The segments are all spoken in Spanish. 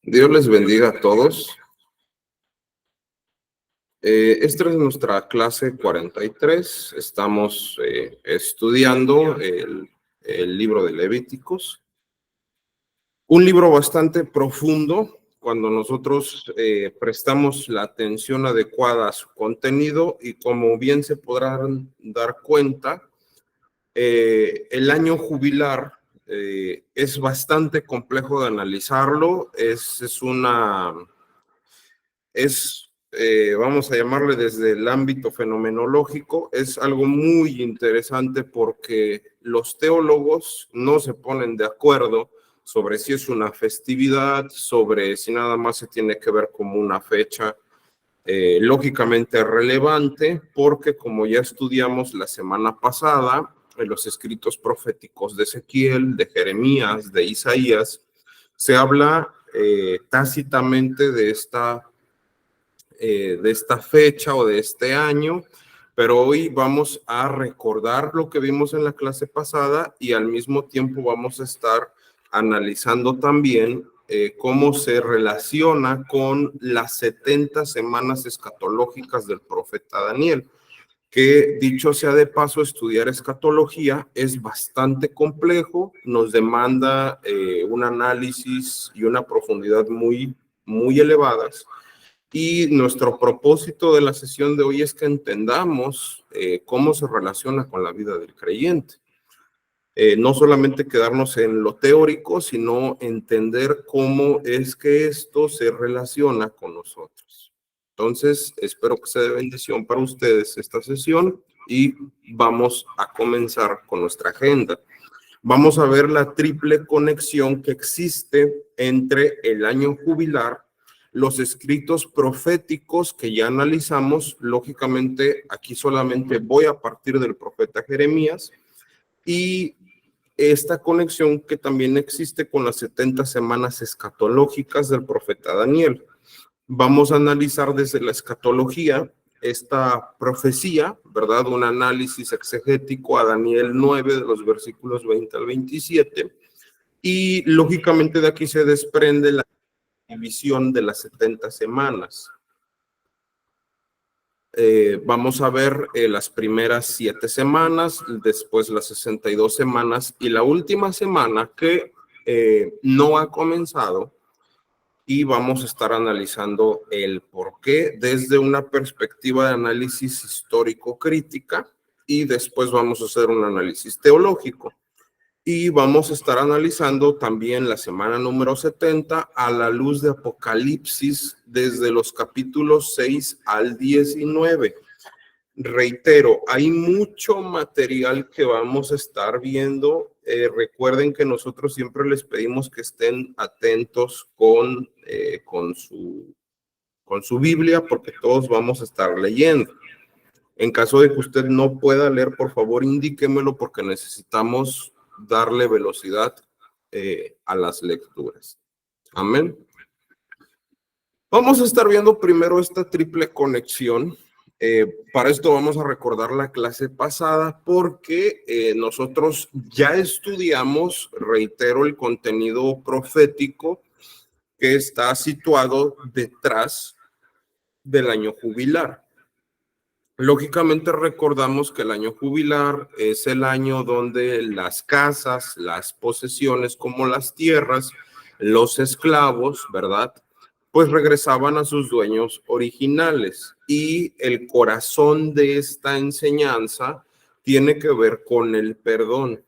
Dios les bendiga a todos. Esta es nuestra clase 43. Estamos estudiando el libro de Levíticos. Un libro bastante profundo cuando nosotros prestamos la atención adecuada a su contenido, y como bien se podrán dar cuenta, el año jubilar es bastante complejo de analizarlo. Vamos a llamarle desde el ámbito fenomenológico, es algo muy interesante porque los teólogos no se ponen de acuerdo sobre si es una festividad, sobre si nada más se tiene que ver como una fecha lógicamente relevante, porque como ya estudiamos la semana pasada, en los escritos proféticos de Ezequiel, de Jeremías, de Isaías, se habla tácitamente de esta fecha o de este año, pero hoy vamos a recordar lo que vimos en la clase pasada y al mismo tiempo vamos a estar analizando también cómo se relaciona con las 70 semanas escatológicas del profeta Daniel, que dicho sea de paso, estudiar escatología es bastante complejo, nos demanda un análisis y una profundidad muy, muy elevadas. Y nuestro propósito de la sesión de hoy es que entendamos cómo se relaciona con la vida del creyente. No solamente quedarnos en lo teórico, sino entender cómo es que esto se relaciona con nosotros. Entonces, espero que sea de bendición para ustedes esta sesión y vamos a comenzar con nuestra agenda. Vamos a ver la triple conexión que existe entre el año jubilar, los escritos proféticos que ya analizamos. Lógicamente, aquí solamente voy a partir del profeta Jeremías, y esta conexión que también existe con las 70 semanas escatológicas del profeta Daniel. Vamos a analizar desde la escatología esta profecía, ¿verdad? Un análisis exegético a Daniel 9, de los versículos 20 al 27, y lógicamente de aquí se desprende la división de las 70 semanas. Vamos a ver las primeras 7 semanas, después las 62 semanas y la última semana que no ha comenzado, y vamos a estar analizando el por qué desde una perspectiva de análisis histórico-crítica, y después vamos a hacer un análisis teológico. Y vamos a estar analizando también la semana número 70 a la luz de Apocalipsis desde los capítulos 6 al 19. Reitero, hay mucho material que vamos a estar viendo. Recuerden que nosotros siempre les pedimos que estén atentos con su Biblia, porque todos vamos a estar leyendo. En caso de que usted no pueda leer, por favor, indíquemelo, porque necesitamos darle velocidad a las lecturas. Amén. Vamos a estar viendo primero esta triple conexión. Para esto vamos a recordar la clase pasada, porque nosotros ya estudiamos, reitero, el contenido profético que está situado detrás del año jubilar. Lógicamente recordamos que el año jubilar es el año donde las casas, las posesiones como las tierras, los esclavos, ¿verdad?, pues regresaban a sus dueños originales, y el corazón de esta enseñanza tiene que ver con el perdón.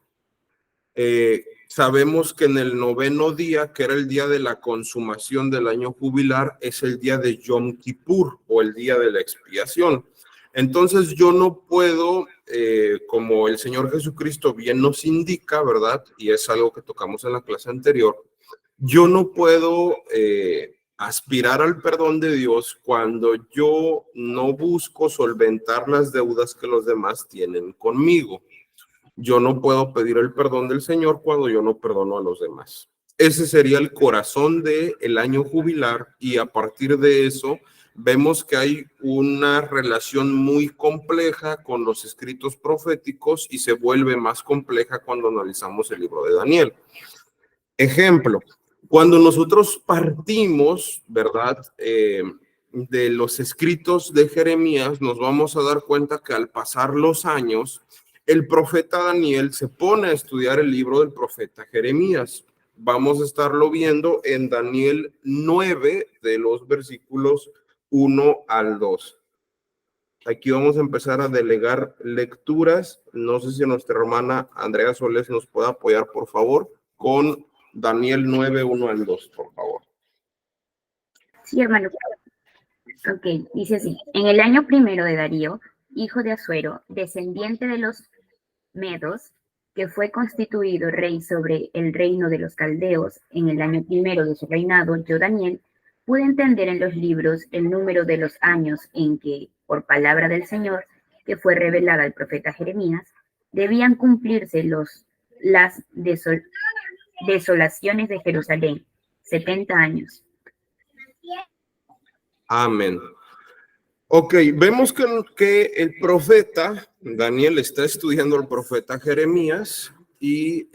Sabemos que en el 9º día, que era el día de la consumación del año jubilar, es el día de Yom Kippur, o el día de la expiación. Entonces yo no puedo, como el Señor Jesucristo bien nos indica, ¿verdad? Y es algo que tocamos en la clase anterior, yo no puedo aspirar al perdón de Dios cuando yo no busco solventar las deudas que los demás tienen conmigo. Yo no puedo pedir el perdón del Señor cuando yo no perdono a los demás. Ese sería el corazón del año jubilar, y a partir de eso vemos que hay una relación muy compleja con los escritos proféticos, y se vuelve más compleja cuando analizamos el libro de Daniel. Ejemplo, Cuando nosotros partimos, ¿verdad? De los escritos de Jeremías, nos vamos a dar cuenta que al pasar los años, el profeta Daniel se pone a estudiar el libro del profeta Jeremías. Vamos a estarlo viendo en Daniel 9, de los versículos 1 al 2. Aquí vamos a empezar a delegar lecturas. No sé si nuestra hermana Andrea Solés nos puede apoyar, por favor, con Daniel 9, 1 al 2, por favor. Sí, hermano. Ok, dice así. En el año primero de Darío, hijo de Asuero, descendiente de los Medos, que fue constituido rey sobre el reino de los caldeos, en el año primero de su reinado, yo, Daniel, pude entender en los libros el número de los años en que, por palabra del Señor, que fue revelada al profeta Jeremías, debían cumplirse las desolaciones de Jerusalén, 70 años. Amén. Ok, vemos que el profeta Daniel está estudiando al profeta Jeremías y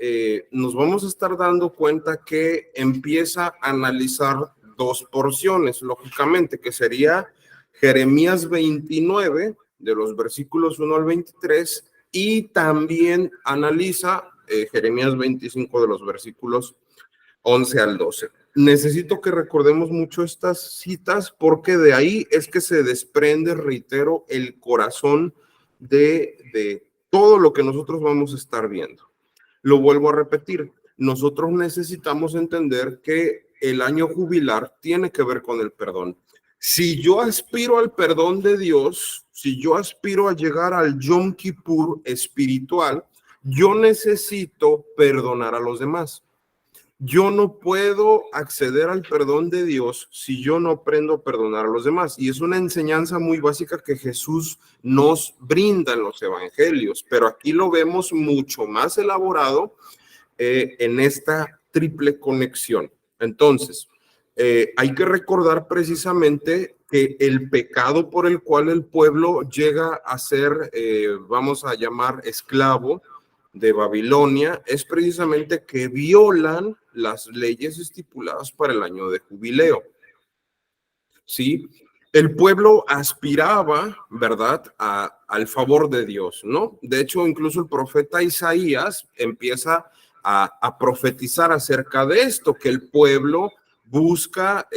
nos vamos a estar dando cuenta que empieza a analizar dos porciones, lógicamente, que sería Jeremías 29, de los versículos 1 al 23, y también analiza Jeremías 25, de los versículos 11 al 12. Necesito que recordemos mucho estas citas porque de ahí es que se desprende, reitero, el corazón de todo lo que nosotros vamos a estar viendo. Lo vuelvo a repetir, nosotros necesitamos entender que el año jubilar tiene que ver con el perdón. Si yo aspiro al perdón de Dios, si yo aspiro a llegar al Yom Kippur espiritual, yo necesito perdonar a los demás. Yo no puedo acceder al perdón de Dios si yo no aprendo a perdonar a los demás. Y es una enseñanza muy básica que Jesús nos brinda en los evangelios, pero aquí lo vemos mucho más elaborado en esta triple conexión. Entonces, hay que recordar precisamente que el pecado por el cual el pueblo llega a ser, vamos a llamar, esclavo de Babilonia, es precisamente que violan las leyes estipuladas para el año de jubileo. ¿Sí? El pueblo aspiraba, ¿verdad?, al favor de Dios, ¿no? De hecho, incluso el profeta Isaías empieza a profetizar acerca de esto, que el pueblo busca,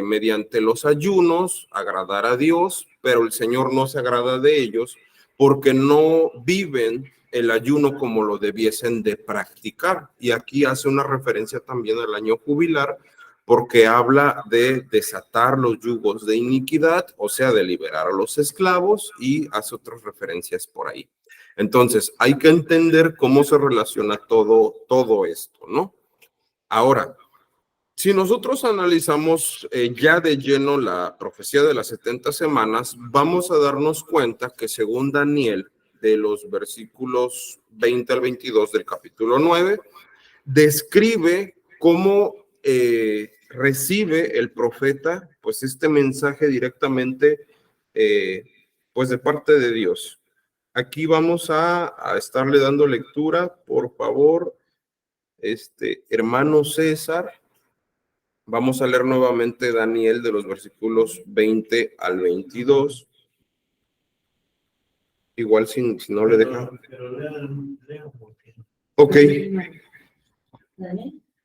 mediante los ayunos, agradar a Dios, pero el Señor no se agrada de ellos porque no viven el ayuno como lo debiesen de practicar. Y aquí hace una referencia también al año jubilar, porque habla de desatar los yugos de iniquidad, o sea, de liberar a los esclavos, y hace otras referencias por ahí. Entonces, hay que entender cómo se relaciona todo esto, ¿no? Ahora, si nosotros analizamos ya de lleno la profecía de las 70 semanas, vamos a darnos cuenta que según Daniel, de los versículos 20 al 22 del capítulo 9, describe cómo recibe el profeta pues este mensaje directamente pues de parte de Dios. Aquí vamos a estarle dando lectura, por favor, hermano César. Vamos a leer nuevamente Daniel de los versículos 20 al 22. Igual si no le dejan. Ok.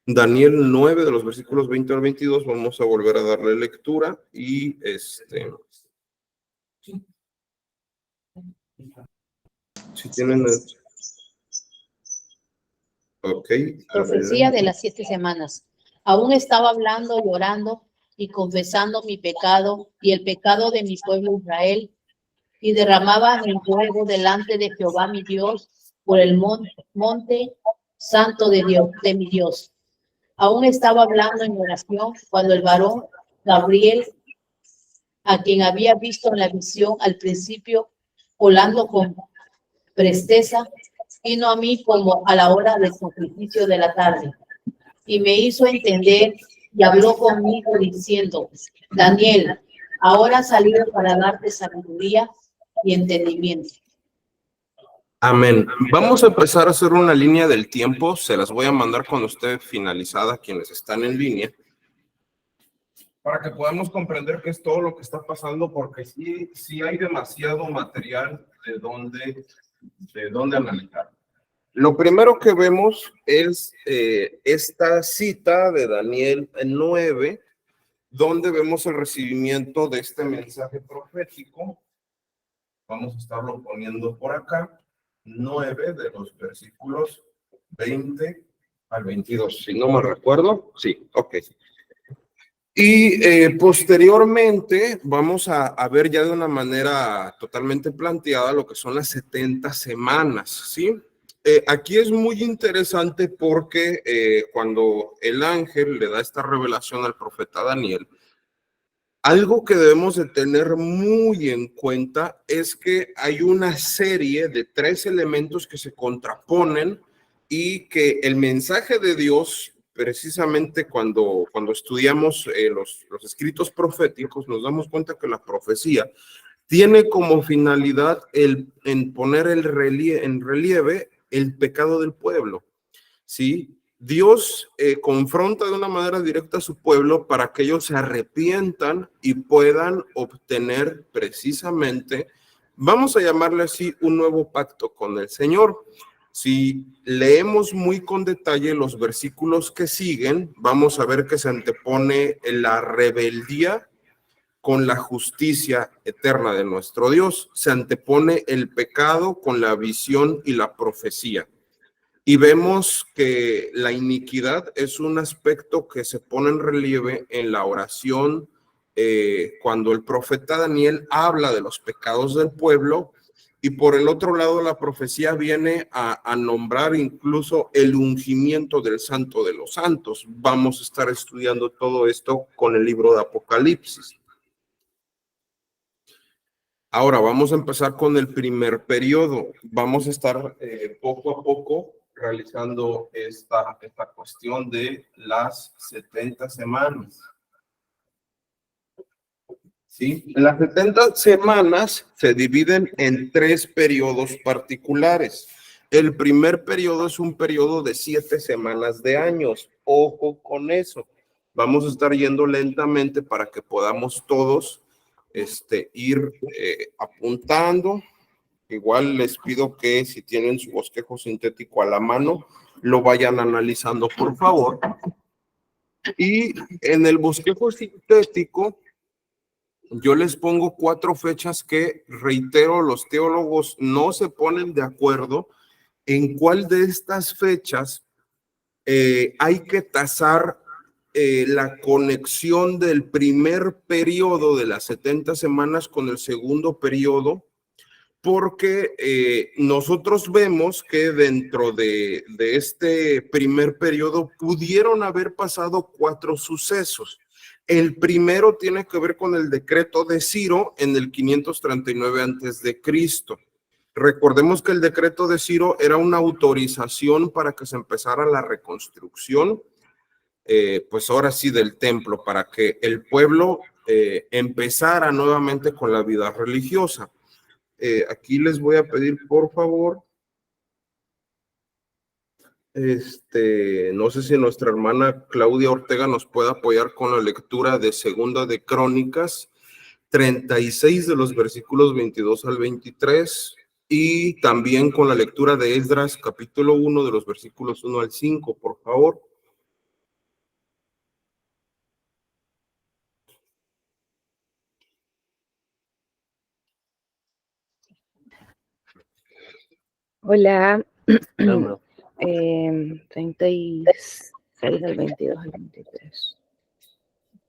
Daniel 9 de los versículos 20 al 22. Vamos a volver a darle lectura y si tienen ok. Profecía de las 7 semanas. Aún estaba hablando, llorando y confesando mi pecado y el pecado de mi pueblo Israel, y derramaba mi fuego delante de Jehová mi Dios por el monte santo de Dios, de mi Dios. Aún estaba hablando en oración cuando el varón Gabriel, a quien había visto en la visión al principio, volando con presteza, vino a mí como a la hora del sacrificio de la tarde, y me hizo entender y habló conmigo diciendo: Daniel, ahora has salido para darte sabiduría y entendimiento. Amén. Vamos a empezar a hacer una línea del tiempo. Se las voy a mandar cuando esté finalizada a quienes están en línea, para que podamos comprender qué es todo lo que está pasando, porque sí hay demasiado material de dónde analizar. Lo primero que vemos es esta cita de Daniel 9, donde vemos el recibimiento de este mensaje profético. Vamos a estarlo poniendo por acá. 9 de los versículos 20 al 22, si no me recuerdo. Sí, ok. Y posteriormente vamos a ver ya de una manera totalmente planteada lo que son las 70 semanas, ¿sí? Aquí es muy interesante porque cuando el ángel le da esta revelación al profeta Daniel, algo que debemos de tener muy en cuenta es que hay una serie de 3 elementos que se contraponen y que el mensaje de Dios, precisamente cuando estudiamos los escritos proféticos, nos damos cuenta que la profecía tiene como finalidad en poner en relieve el pecado del pueblo, ¿sí? Dios confronta de una manera directa a su pueblo para que ellos se arrepientan y puedan obtener precisamente, vamos a llamarle así, un nuevo pacto con el Señor. Si leemos muy con detalle los versículos que siguen, vamos a ver que se antepone la rebeldía con la justicia eterna de nuestro Dios. Se antepone el pecado con la visión y la profecía. Y vemos que la iniquidad es un aspecto que se pone en relieve en la oración cuando el profeta Daniel habla de los pecados del pueblo, y por el otro lado la profecía viene a nombrar incluso el ungimiento del Santo de los Santos. Vamos a estar estudiando todo esto con el libro de Apocalipsis. Ahora vamos a empezar con el primer periodo. Vamos a estar poco a poco realizando esta cuestión de las 70 semanas. ¿Sí? Las 70 semanas se dividen en 3 periodos particulares. El primer periodo es un periodo de 7 semanas de años. Ojo con eso. Vamos a estar yendo lentamente para que podamos todos ir apuntando. Igual les pido que si tienen su bosquejo sintético a la mano, lo vayan analizando, por favor. Y en el bosquejo sintético, yo les pongo 4 fechas que, reitero, los teólogos no se ponen de acuerdo en cuál de estas fechas hay que tasar la conexión del primer periodo de las 70 semanas con el segundo periodo, porque nosotros vemos que dentro de este primer periodo pudieron haber pasado 4 sucesos. El primero tiene que ver con el decreto de Ciro en el 539 antes de Cristo. Recordemos que el decreto de Ciro era una autorización para que se empezara la reconstrucción, pues ahora sí, del templo, para que el pueblo empezara nuevamente con la vida religiosa. Aquí les voy a pedir, por favor, no sé si nuestra hermana Claudia Ortega nos puede apoyar con la lectura de Segunda de Crónicas 36 de los versículos 22 al 23, y también con la lectura de Esdras capítulo 1 de los versículos 1 al 5, por favor. Hola, 36 del 22 al 23.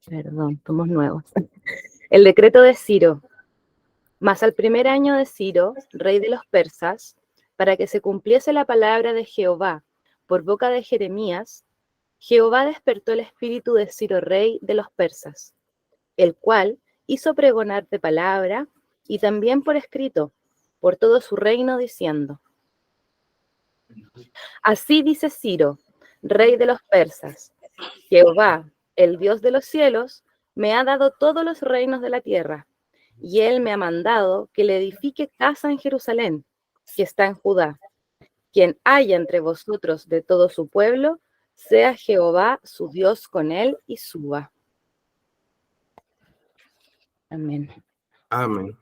Perdón, somos nuevos. El decreto de Ciro. Mas al primer año de Ciro, rey de los persas, para que se cumpliese la palabra de Jehová por boca de Jeremías, Jehová despertó el espíritu de Ciro, rey de los persas, el cual hizo pregonar de palabra y también por escrito por todo su reino, diciendo: Así dice Ciro, rey de los persas: Jehová, el Dios de los cielos, me ha dado todos los reinos de la tierra, y él me ha mandado que le edifique casa en Jerusalén, que está en Judá. Quien haya entre vosotros de todo su pueblo, sea Jehová su Dios con él y suba. Amén. Amén.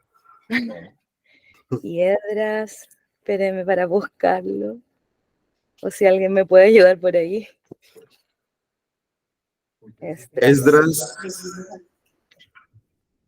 Y Esdras, espérenme para buscarlo. O si alguien me puede ayudar por ahí. Esdras.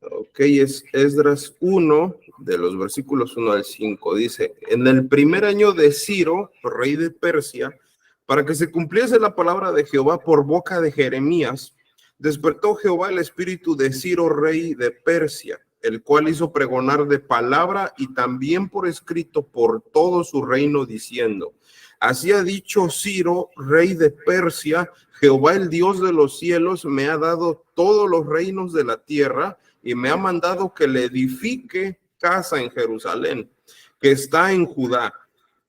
Ok, es Esdras 1, de los versículos 1 al 5. Dice, en el primer año de Ciro, rey de Persia, para que se cumpliese la palabra de Jehová por boca de Jeremías, despertó Jehová el espíritu de Ciro, rey de Persia, el cual hizo pregonar de palabra y también por escrito por todo su reino, diciendo, así ha dicho Ciro, rey de Persia, Jehová el Dios de los cielos me ha dado todos los reinos de la tierra y me ha mandado que le edifique casa en Jerusalén, que está en Judá.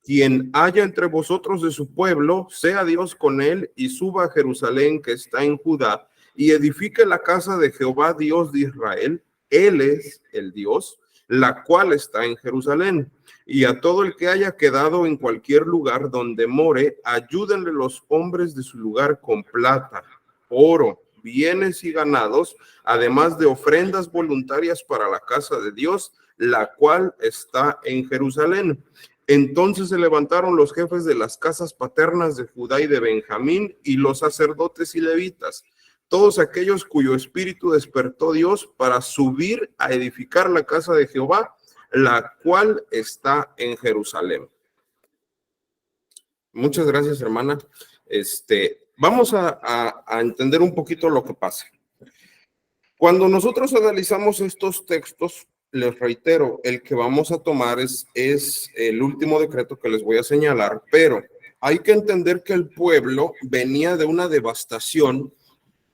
Quien haya entre vosotros de su pueblo, sea Dios con él y suba a Jerusalén, que está en Judá, y edifique la casa de Jehová, Dios de Israel. Él es el Dios, la cual está en Jerusalén. Y a todo el que haya quedado en cualquier lugar donde more, ayúdenle los hombres de su lugar con plata, oro, bienes y ganados, además de ofrendas voluntarias para la casa de Dios, la cual está en Jerusalén. Entonces se levantaron los jefes de las casas paternas de Judá y de Benjamín y los sacerdotes y levitas, todos aquellos cuyo espíritu despertó Dios para subir a edificar la casa de Jehová, la cual está en Jerusalén. Muchas gracias, hermana. Vamos a entender un poquito lo que pasa. Cuando nosotros analizamos estos textos, les reitero, el que vamos a tomar es el último decreto que les voy a señalar, pero hay que entender que el pueblo venía de una devastación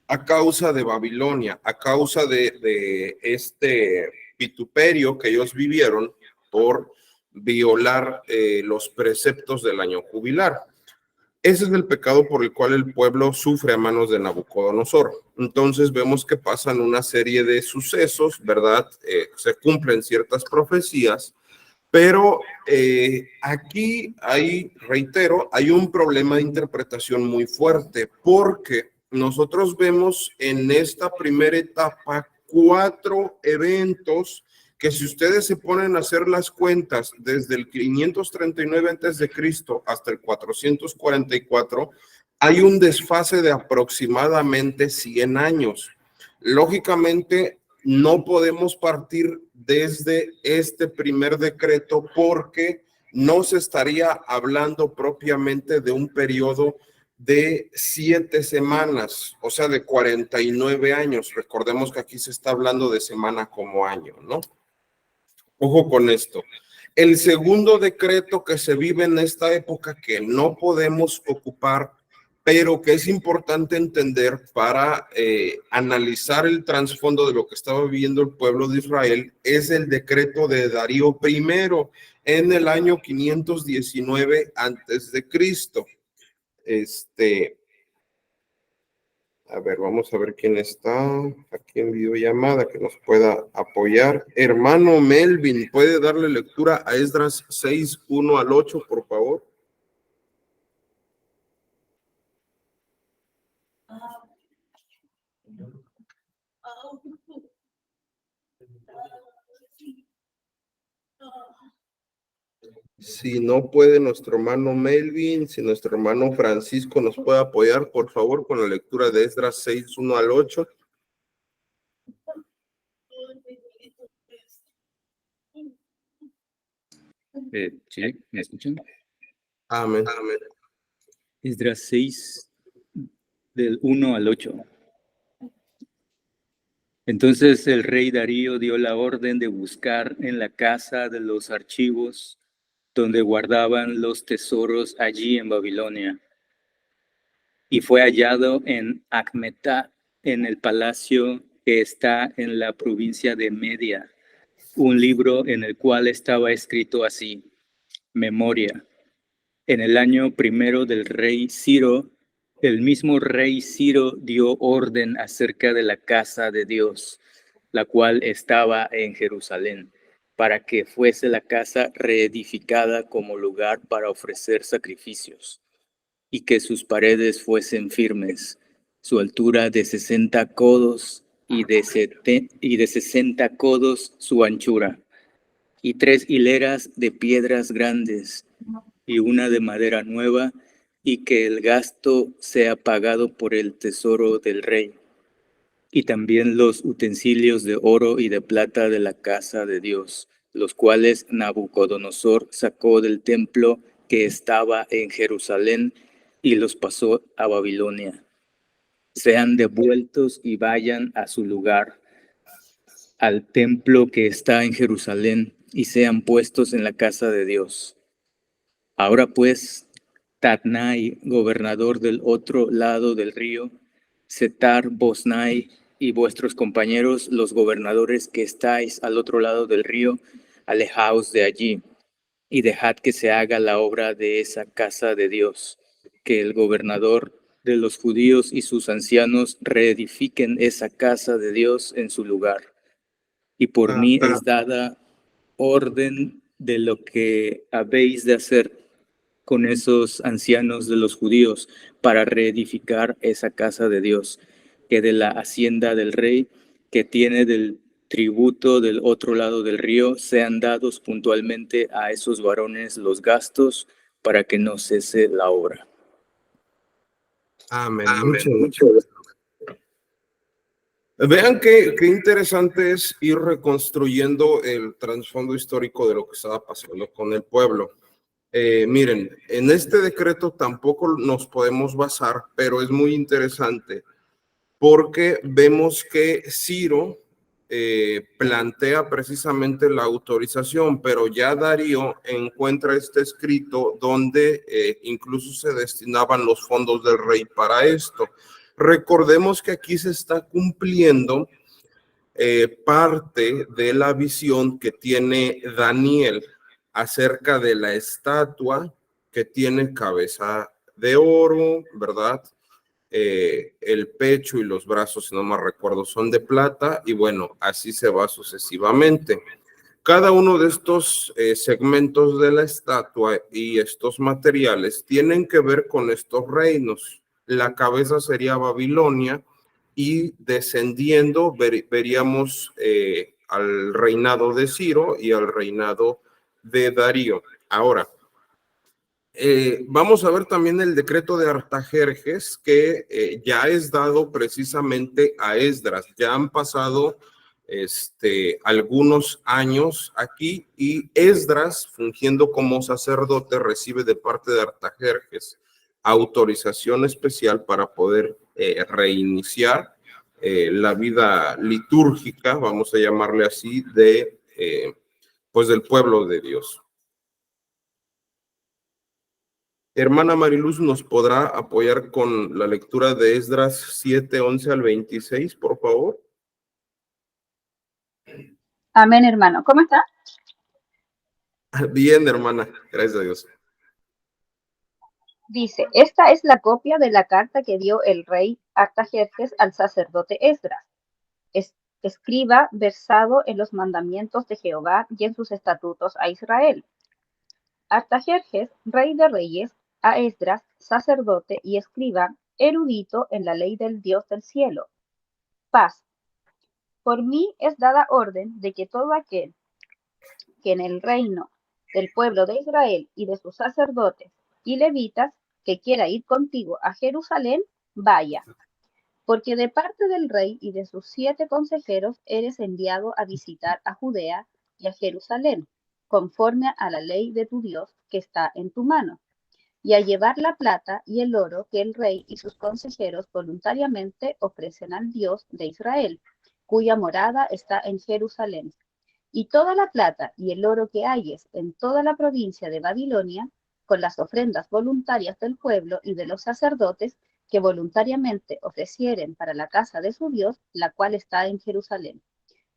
a causa de Babilonia, a causa de este vituperio que ellos vivieron por violar los preceptos del año jubilar. Ese es el pecado por el cual el pueblo sufre a manos de Nabucodonosor. Entonces vemos que pasan una serie de sucesos, ¿verdad? Se cumplen ciertas profecías, pero aquí reitero, hay un problema de interpretación muy fuerte, porque nosotros vemos en esta primera etapa 4 eventos que si ustedes se ponen a hacer las cuentas desde el 539 antes de Cristo hasta el 444, hay un desfase de aproximadamente 100 años. Lógicamente, no podemos partir desde este primer decreto porque no se estaría hablando propiamente de un periodo de 7 semanas, o sea, de 49 años. Recordemos que aquí se está hablando de semana como año, ¿no? Ojo con esto. El segundo decreto que se vive en esta época que no podemos ocupar, pero que es importante entender para analizar el trasfondo de lo que estaba viviendo el pueblo de Israel, es el decreto de Darío I en el año 519 antes de Cristo. A ver, vamos a ver quién está aquí en videollamada que nos pueda apoyar. Hermano Melvin, ¿puede darle lectura a Esdras 6, 1 al 8, por favor? Si no puede nuestro hermano Melvin, si nuestro hermano Francisco nos puede apoyar, por favor, con la lectura de Esdras 6, 1 al 8. Sí, ¿me escuchan? Amén. Esdras 6, del 1 al 8. Entonces el rey Darío dio la orden de buscar en la casa de los archivos donde guardaban los tesoros allí en Babilonia. Y fue hallado en Acmetá, en el palacio que está en la provincia de Media, un libro en el cual estaba escrito así: Memoria. En el año primero del rey Ciro, el mismo rey Ciro dio orden acerca de la casa de Dios, la cual estaba en Jerusalén. para que fuese la casa reedificada como lugar para ofrecer sacrificios, y que sus paredes fuesen firmes, su altura de 60 codos y de 60 codos su anchura, y 3 hileras de piedras grandes y una de madera nueva, y que el gasto sea pagado por el tesoro del rey, y también los utensilios de oro y de plata de la casa de Dios, los cuales Nabucodonosor sacó del templo que estaba en Jerusalén y los pasó a Babilonia. Sean devueltos y vayan a su lugar, al templo que está en Jerusalén, y sean puestos en la casa de Dios. Ahora pues, Tatnai, gobernador del otro lado del río, Setar-Boznai y vuestros compañeros, los gobernadores que estáis al otro lado del río, alejaos de allí y dejad que se haga la obra de esa casa de Dios, que el gobernador de los judíos y sus ancianos reedifiquen esa casa de Dios en su lugar. Y por mí es dada orden de lo que habéis de hacer con esos ancianos de los judíos para reedificar esa casa de Dios, que de la hacienda del rey que tiene del tributo del otro lado del río sean dados puntualmente a esos varones los gastos para que no cese la obra. Amén. Muchas gracias. Vean qué interesante es ir reconstruyendo el trasfondo histórico de lo que estaba pasando con el pueblo. Miren, en este decreto tampoco nos podemos basar, pero es muy interesante porque vemos que Ciro plantea precisamente la autorización, pero ya Darío encuentra este escrito donde incluso se destinaban los fondos del rey para esto. Recordemos que aquí se está cumpliendo parte de la visión que tiene Daniel acerca de la estatua que tiene cabeza de oro, ¿verdad? El pecho y los brazos, si no me recuerdo, son de plata, y bueno, así se va sucesivamente. Cada uno de estos segmentos de la estatua y estos materiales tienen que ver con estos reinos. La cabeza sería Babilonia, y descendiendo veríamos al reinado de Ciro y al reinado de Darío. Ahora, vamos a ver también el decreto de Artajerjes, que ya es dado precisamente a Esdras. Ya han pasado algunos años aquí, y Esdras, fungiendo como sacerdote, recibe de parte de Artajerjes autorización especial para poder reiniciar la vida litúrgica, vamos a llamarle así, pues del pueblo de Dios. Hermana Mariluz, ¿nos podrá apoyar con la lectura de Esdras 7, 11 al 26, por favor? Amén, hermano. ¿Cómo está? Bien, hermana, gracias a Dios. Dice, esta es la copia de la carta que dio el rey Artajerjes al sacerdote Esdras, escriba versado en los mandamientos de Jehová y en sus estatutos a Israel. Artajerjes, rey de reyes, a Esdras, sacerdote y escriba, erudito en la ley del Dios del cielo. Paz. Por mí es dada orden de que todo aquel que en el reino del pueblo de Israel y de sus sacerdotes y levitas que quiera ir contigo a Jerusalén, vaya, porque de parte del rey y de sus 7 consejeros eres enviado a visitar a Judea y a Jerusalén, conforme a la ley de tu Dios que está en tu mano, y a llevar la plata y el oro que el rey y sus consejeros voluntariamente ofrecen al Dios de Israel, cuya morada está en Jerusalén. Y toda la plata y el oro que hayes en toda la provincia de Babilonia, con las ofrendas voluntarias del pueblo y de los sacerdotes que voluntariamente ofrecieren para la casa de su Dios, la cual está en Jerusalén.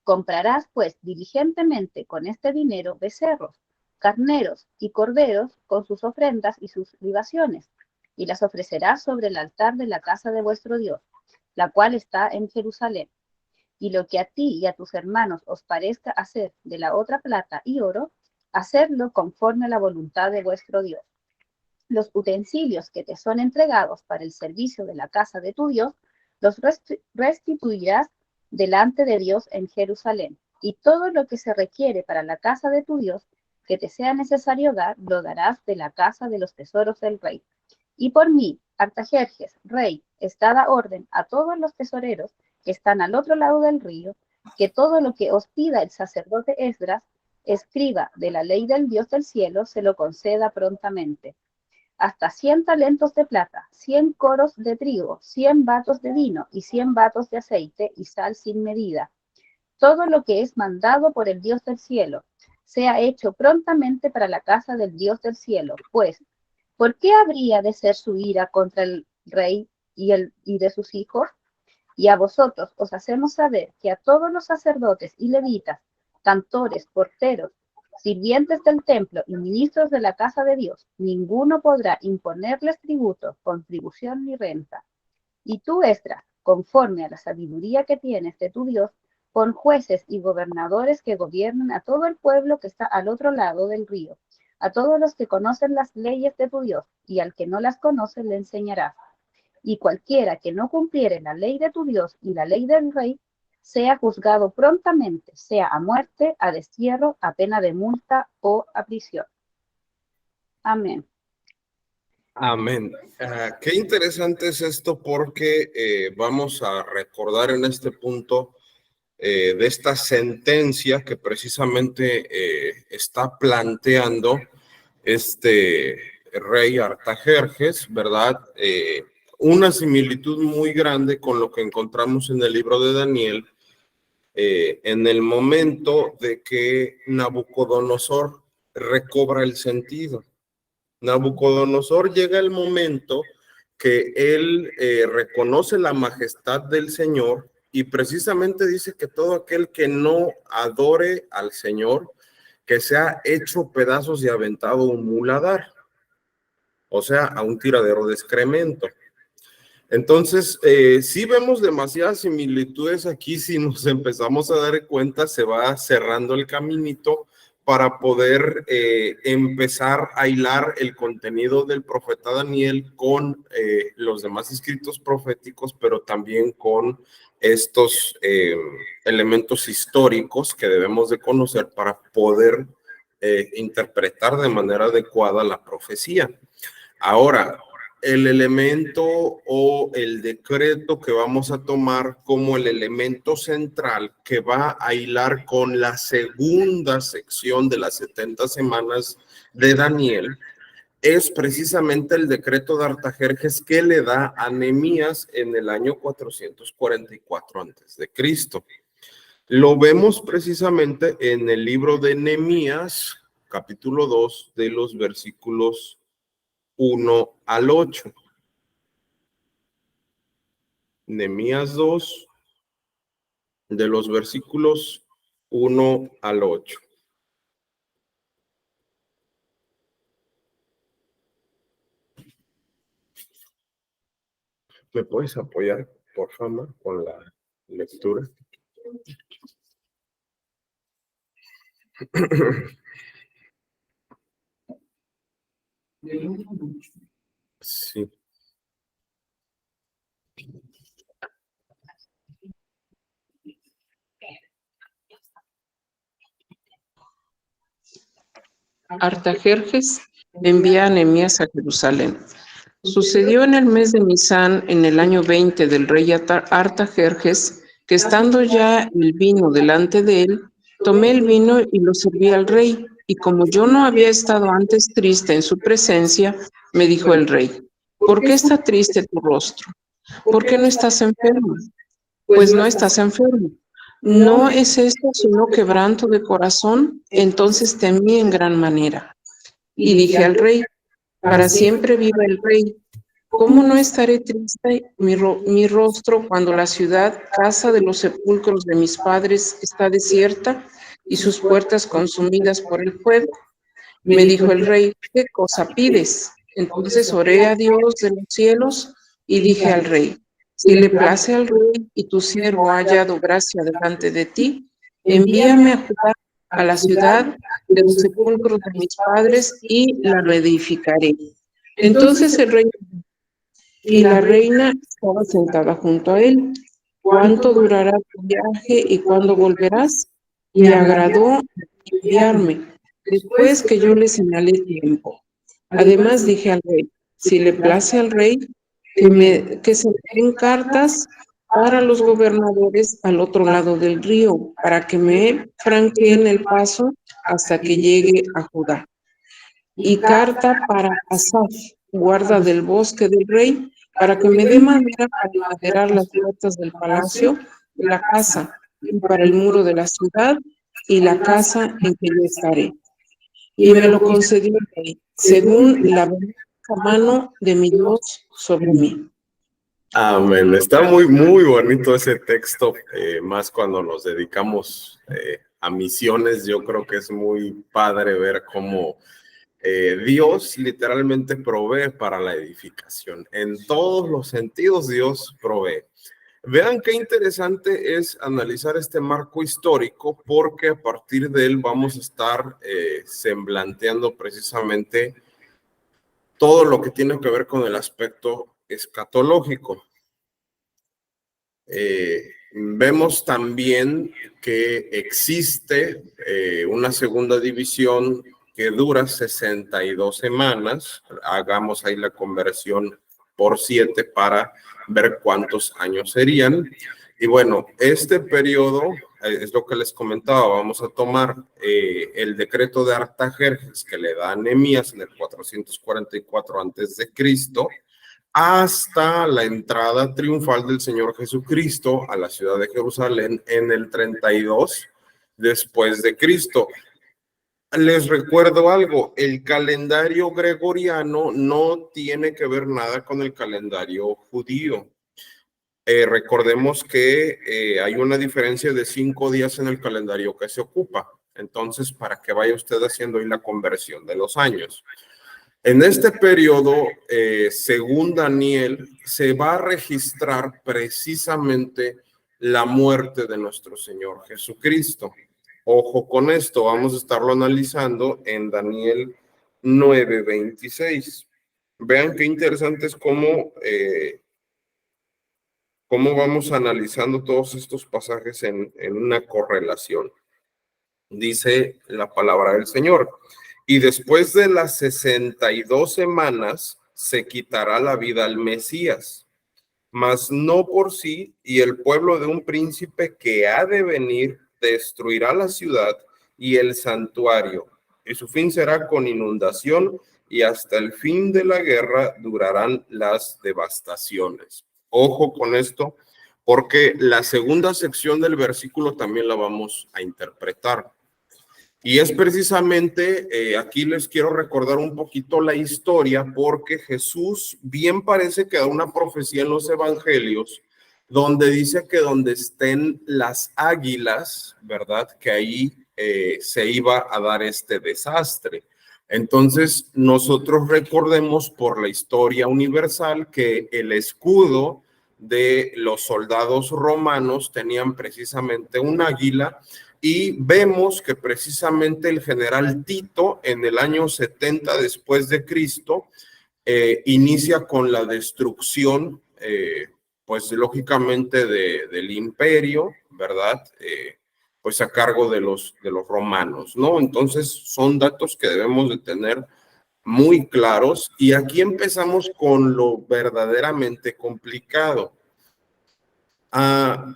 Comprarás, pues, diligentemente con este dinero becerros, carneros y corderos con sus ofrendas y sus libaciones, y las ofrecerás sobre el altar de la casa de vuestro Dios, la cual está en Jerusalén. y lo que a ti y a tus hermanos os parezca hacer de la otra plata y oro, hacedlo conforme a la voluntad de vuestro Dios. Los utensilios que te son entregados para el servicio de la casa de tu Dios, los restituirás delante de Dios en Jerusalén. Y todo lo que se requiere para la casa de tu Dios, que te sea necesario dar, lo darás de la casa de los tesoros del rey. Y por mí, Artajerjes, rey, está dada orden a todos los tesoreros que están al otro lado del río, que todo lo que os pida el sacerdote Esdras, escriba de la ley del Dios del cielo, se lo conceda prontamente. Hasta 100 talentos de plata, 100 coros de trigo, 100 batos de vino y 100 batos de aceite y sal sin medida. Todo lo que es mandado por el Dios del cielo, sea hecho prontamente para la casa del Dios del cielo, pues, ¿por qué habría de ser su ira contra el rey y de sus hijos? Y a vosotros os hacemos saber que a todos los sacerdotes y levitas, cantores, porteros, sirvientes del templo y ministros de la casa de Dios, ninguno podrá imponerles tributo, contribución ni renta. Y tú, Esdras, conforme a la sabiduría que tienes de tu Dios, pon jueces y gobernadores que gobiernen a todo el pueblo que está al otro lado del río, a todos los que conocen las leyes de tu Dios, y al que no las conoce le enseñarás. Y cualquiera que no cumpliere la ley de tu Dios y la ley del rey, sea juzgado prontamente, sea a muerte, a destierro, a pena de multa o a prisión. Amén. Amén. Qué interesante es esto porque vamos a recordar en este punto de esta sentencia que precisamente está planteando este rey Artajerjes, ¿verdad? Una similitud muy grande con lo que encontramos en el libro de Daniel, en el momento de que Nabucodonosor recobra el sentido. Nabucodonosor llega el momento que él reconoce la majestad del Señor y precisamente dice que todo aquel que no adore al Señor, que sea hecho pedazos y aventado a un muladar, o sea, a un tiradero de excremento. Entonces, sí vemos demasiadas similitudes aquí. Si nos empezamos a dar cuenta, se va cerrando el caminito para poder empezar a hilar el contenido del profeta Daniel con los demás escritos proféticos, pero también con estos elementos históricos que debemos de conocer para poder interpretar de manera adecuada la profecía. Ahora, el elemento o el decreto que vamos a tomar como el elemento central que va a hilar con la segunda sección de las 70 semanas de Daniel es precisamente el decreto de Artajerjes que le da a Nehemías en el año 444 a.C. Lo vemos precisamente en el libro de Nehemías, capítulo 2, de los versículos 1 al 8. Nehemías 2, de los versículos 1 al 8. ¿Me puedes apoyar, por favor, con la lectura? Sí. Artajerjes envía a Nehemías a Jerusalén. Sucedió en el mes de Nisán, en el año 20 del rey Artajerjes, que estando ya el vino delante de él, tomé el vino y lo serví al rey, y como yo no había estado antes triste en su presencia, me dijo el rey: ¿por qué está triste tu rostro? ¿Por qué no estás enfermo? Pues no estás enfermo. ¿No es esto sino quebranto de corazón? Entonces temí en gran manera. Y dije al rey: para siempre viva el rey. ¿Cómo no estaré triste mi rostro cuando la ciudad, casa de los sepulcros de mis padres, está desierta y sus puertas consumidas por el fuego? Me dijo el rey: ¿qué cosa pides? Entonces oré a Dios de los cielos y dije al rey: Si le place al rey y tu siervo ha hallado gracia delante de ti, envíame a Judá, a la ciudad de los sepulcros de mis padres, y la reedificaré. Entonces el rey y la reina estaba sentada junto a él. ¿Cuánto durará tu viaje y cuándo volverás? Y agradó enviarme, después que yo le señalé tiempo. Además dije al rey, si le place al rey, que se den cartas para los gobernadores al otro lado del río, para que me franqueen el paso hasta que llegue a Judá. Y carta para Asaf, guarda del bosque del rey, para que me dé madera para maderar las puertas del palacio, de la casa, y para el muro de la ciudad, y la casa en que yo estaré. Y me lo concedió el rey, según la benéfica mano de mi Dios sobre mí. Amén. Está muy, muy bonito ese texto, más cuando nos dedicamos a misiones. Yo creo que es muy padre ver cómo Dios literalmente provee para la edificación. En todos los sentidos Dios provee. Vean qué interesante es analizar este marco histórico, porque a partir de él vamos a estar semblanteando precisamente todo lo que tiene que ver con el aspecto escatológico. Vemos también que existe una segunda división que dura 62 semanas. Hagamos ahí la conversión por 7 para ver cuántos años serían. Y bueno, este periodo es lo que les comentaba. Vamos a tomar el decreto de Artajerjes que le da a Nehemías en el 444 a.C., hasta la entrada triunfal del Señor Jesucristo a la ciudad de Jerusalén en el 32 después de Cristo. Les recuerdo algo, el calendario gregoriano no tiene que ver nada con el calendario judío. Recordemos que hay una diferencia de 5 días en el calendario que se ocupa. Entonces, para que vaya usted haciendo ahí la conversión de los años. En este periodo, según Daniel, se va a registrar precisamente la muerte de nuestro Señor Jesucristo. Ojo con esto, vamos a estarlo analizando en Daniel 9:26. Vean qué interesante es cómo vamos analizando todos estos pasajes en una correlación. Dice la palabra del Señor. Y después de las 62 semanas se quitará la vida al Mesías, mas no por sí, y el pueblo de un príncipe que ha de venir destruirá la ciudad y el santuario, y su fin será con inundación, y hasta el fin de la guerra durarán las devastaciones. Ojo con esto, porque la segunda sección del versículo también la vamos a interpretar. Y es precisamente, aquí les quiero recordar un poquito la historia, porque Jesús bien parece que da una profecía en los evangelios, donde dice que donde estén las águilas, ¿verdad? Que ahí se iba a dar este desastre. Entonces, nosotros recordemos por la historia universal que el escudo de los soldados romanos tenían precisamente un águila. Y vemos que precisamente el general Tito en el año 70 después de Cristo inicia con la destrucción, pues lógicamente del imperio, ¿verdad? Pues a cargo de los romanos, ¿no? Entonces son datos que debemos de tener muy claros. Y aquí empezamos con lo verdaderamente complicado.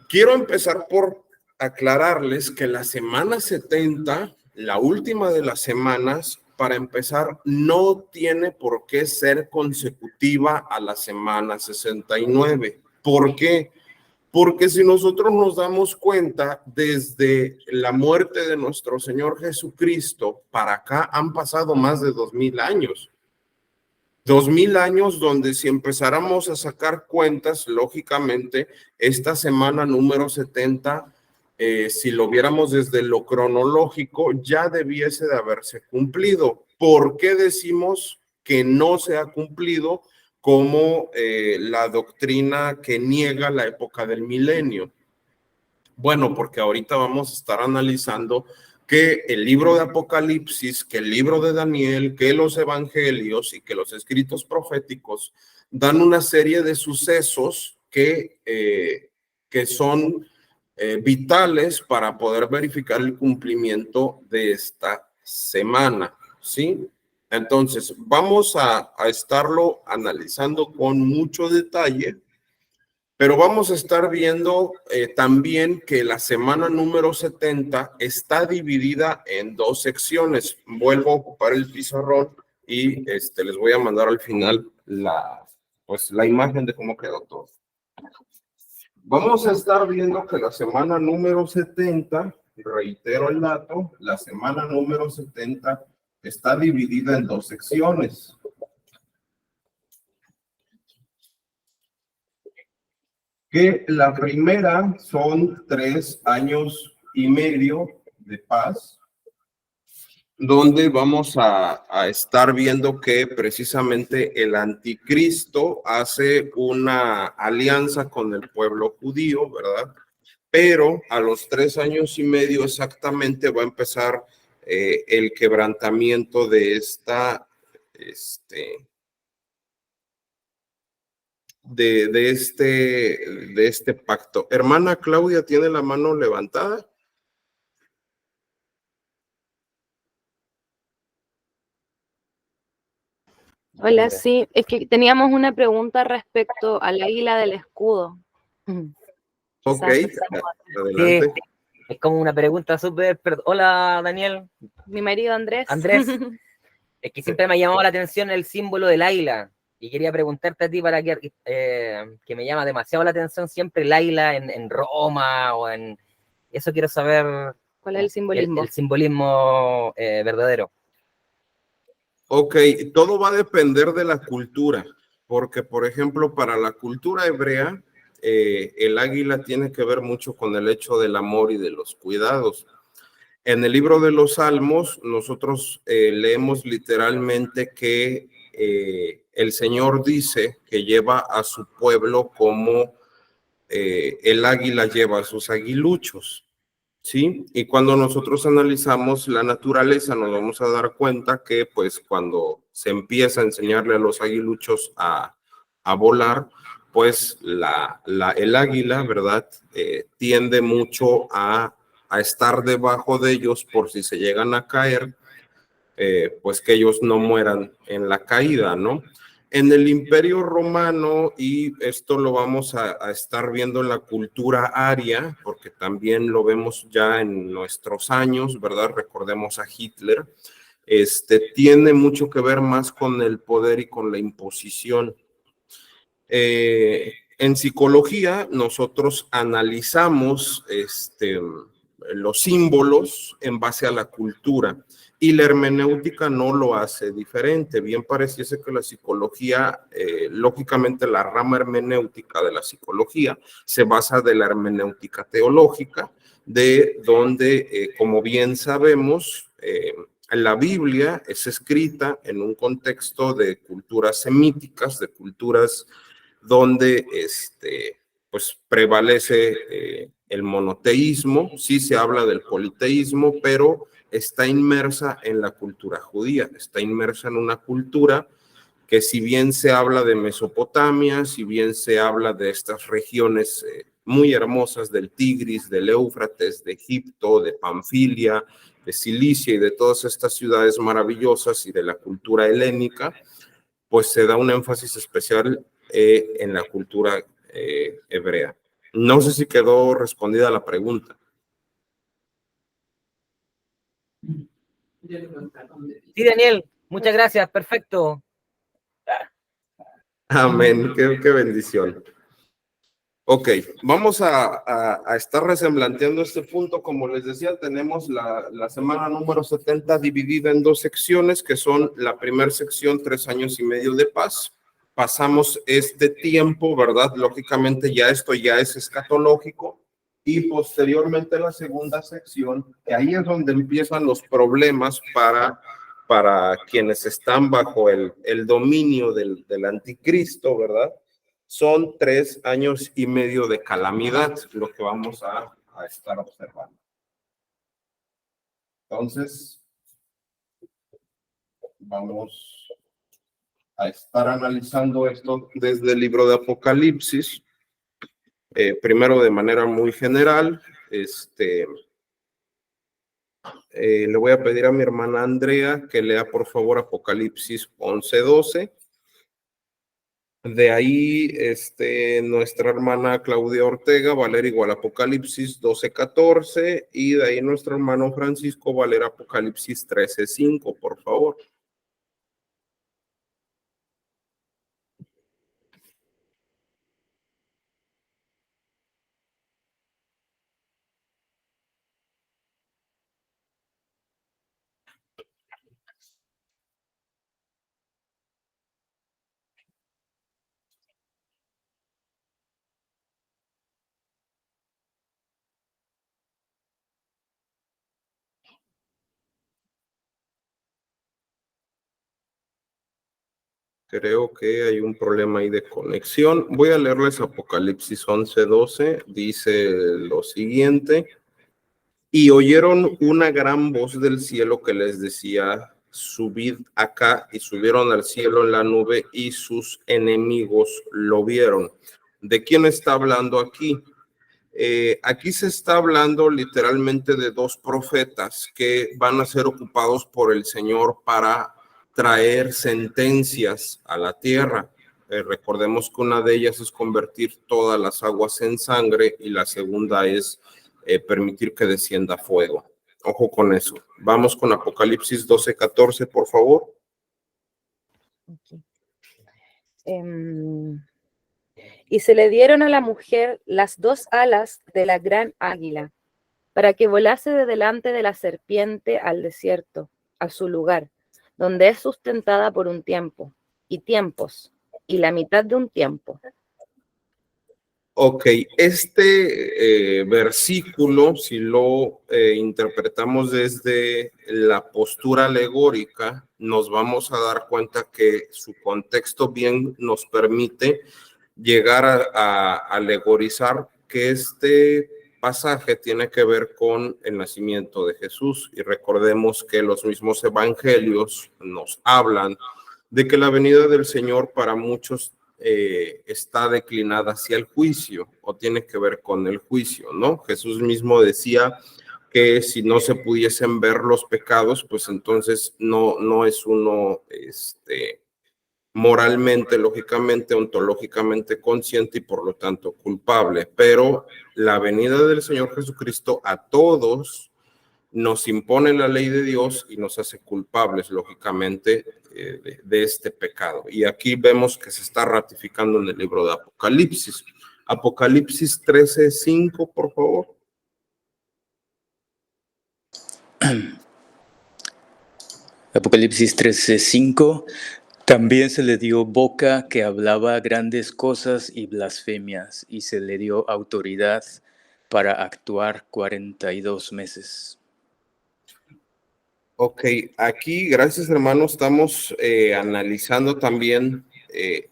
Quiero empezar por aclararles que la semana 70, la última de las semanas, para empezar, no tiene por qué ser consecutiva a la semana 69. ¿Por qué? Porque si nosotros nos damos cuenta, desde la muerte de nuestro Señor Jesucristo para acá han pasado más de 2000 años. 2000 años donde si empezáramos a sacar cuentas, lógicamente, esta semana número 70, si lo viéramos desde lo cronológico, ya debiese de haberse cumplido. ¿Por qué decimos que no se ha cumplido? como la doctrina que niega la época del milenio. Bueno, porque ahorita vamos a estar analizando que el libro de Apocalipsis, que el libro de Daniel, que los evangelios y que los escritos proféticos dan una serie de sucesos que son vitales para poder verificar el cumplimiento de esta semana, ¿sí? Entonces, vamos a estarlo analizando con mucho detalle, pero vamos a estar viendo también que la semana número 70 está dividida en dos secciones. Vuelvo a ocupar el pizarrón y les voy a mandar al final la imagen de cómo quedó todo. Vamos a estar viendo que la semana número 70, reitero el dato, la semana número 70 está dividida en dos secciones. Que la primera son 3 años y medio de paz, donde vamos a estar viendo que precisamente el anticristo hace una alianza con el pueblo judío, ¿verdad? Pero a los 3 años y medio exactamente va a empezar el quebrantamiento de este pacto. Hermana Claudia, ¿tiene la mano levantada? Hola, sí, es que teníamos una pregunta respecto al águila del escudo. Ok, Quizás adelante. Sí, es como una pregunta súper... Hola, Daniel. mi marido Andrés. Andrés. Es que siempre me ha llamado la atención el símbolo del águila. Y quería preguntarte a ti para que me llama demasiado la atención siempre el águila en Roma o en... Eso quiero saber. ¿Cuál es el simbolismo? El simbolismo verdadero. Ok, todo va a depender de la cultura, porque por ejemplo para la cultura hebrea, el águila tiene que ver mucho con el hecho del amor y de los cuidados. En el libro de los Salmos, nosotros leemos literalmente que el Señor dice que lleva a su pueblo como el águila lleva a sus aguiluchos, ¿sí? Y cuando nosotros analizamos la naturaleza, nos vamos a dar cuenta que, pues, cuando se empieza a enseñarle a los aguiluchos a volar, pues el águila, ¿verdad? Tiende mucho a estar debajo de ellos por si se llegan a caer, pues que ellos no mueran en la caída, ¿no? En el Imperio Romano, y esto lo vamos a estar viendo en la cultura aria, porque también lo vemos ya en nuestros años, ¿verdad? Recordemos a Hitler, tiene mucho que ver más con el poder y con la imposición. En psicología, nosotros analizamos los símbolos en base a la cultura y la hermenéutica no lo hace diferente. Bien pareciese que la psicología, lógicamente la rama hermenéutica de la psicología se basa de la hermenéutica teológica, de donde, como bien sabemos, la Biblia es escrita en un contexto de culturas semíticas, de culturas donde pues prevalece el monoteísmo. Sí se habla del politeísmo, pero está inmersa en la cultura judía, está inmersa en una cultura que, si bien se habla de Mesopotamia, si bien se habla de estas regiones muy hermosas del Tigris, del Éufrates, de Egipto, de Panfilia, de Cilicia y de todas estas ciudades maravillosas y de la cultura helénica, pues se da un énfasis especial en la cultura hebrea. No sé si quedó respondida la pregunta. Sí, Daniel, muchas gracias, perfecto. Amén, qué bendición. Ok, vamos a estar resemblanteando este punto. Como les decía, tenemos la semana número 70 dividida en dos secciones, que son la primera sección, 3 años y medio de paz. Pasamos este tiempo, ¿verdad? Lógicamente ya esto ya es escatológico. Y posteriormente la segunda sección, que ahí es donde empiezan los problemas para para quienes están bajo el dominio del anticristo, ¿verdad? Son 3 años y medio de calamidad, lo que vamos a estar observando. Entonces, vamos a estar analizando esto desde el libro de Apocalipsis. Primero de manera muy general, le voy a pedir a mi hermana Andrea que lea por favor Apocalipsis 11:12. De ahí, nuestra hermana Claudia Ortega va a leer igual Apocalipsis 12:14 y de ahí nuestro hermano Francisco va a leer Apocalipsis 13:5, por favor. Creo que hay un problema ahí de conexión. Voy a leerles Apocalipsis 11:12. Dice lo siguiente. Y oyeron una gran voz del cielo que les decía, subid acá, y subieron al cielo en la nube y sus enemigos lo vieron. ¿De quién está hablando aquí? Aquí se está hablando literalmente de 2 profetas que van a ser ocupados por el Señor para traer sentencias a la tierra. Recordemos que una de ellas es convertir todas las aguas en sangre y la segunda es permitir que descienda fuego. Ojo con eso. Vamos con Apocalipsis 12:14, por favor. Okay. Y se le dieron a la mujer las 2 alas de la gran águila, para que volase de delante de la serpiente al desierto, a su lugar, donde es sustentada por un tiempo, y tiempos, y la mitad de un tiempo. Ok, versículo, si lo interpretamos desde la postura alegórica, nos vamos a dar cuenta que su contexto bien nos permite llegar a alegorizar que este pasaje tiene que ver con el nacimiento de Jesús. Y recordemos que los mismos evangelios nos hablan de que la venida del Señor para muchos está declinada hacia el juicio o tiene que ver con el juicio, ¿no? Jesús mismo decía que si no se pudiesen ver los pecados, pues entonces no es uno moralmente, lógicamente, ontológicamente consciente y por lo tanto culpable. Pero la venida del Señor Jesucristo a todos nos impone la ley de Dios y nos hace culpables, lógicamente, de este pecado. Y aquí vemos que se está ratificando en el libro de Apocalipsis. Apocalipsis 13:5, por favor. Apocalipsis 13:5. También se le dio boca que hablaba grandes cosas y blasfemias, y se le dio autoridad para actuar 42 meses. Ok, aquí, gracias hermano, estamos analizando también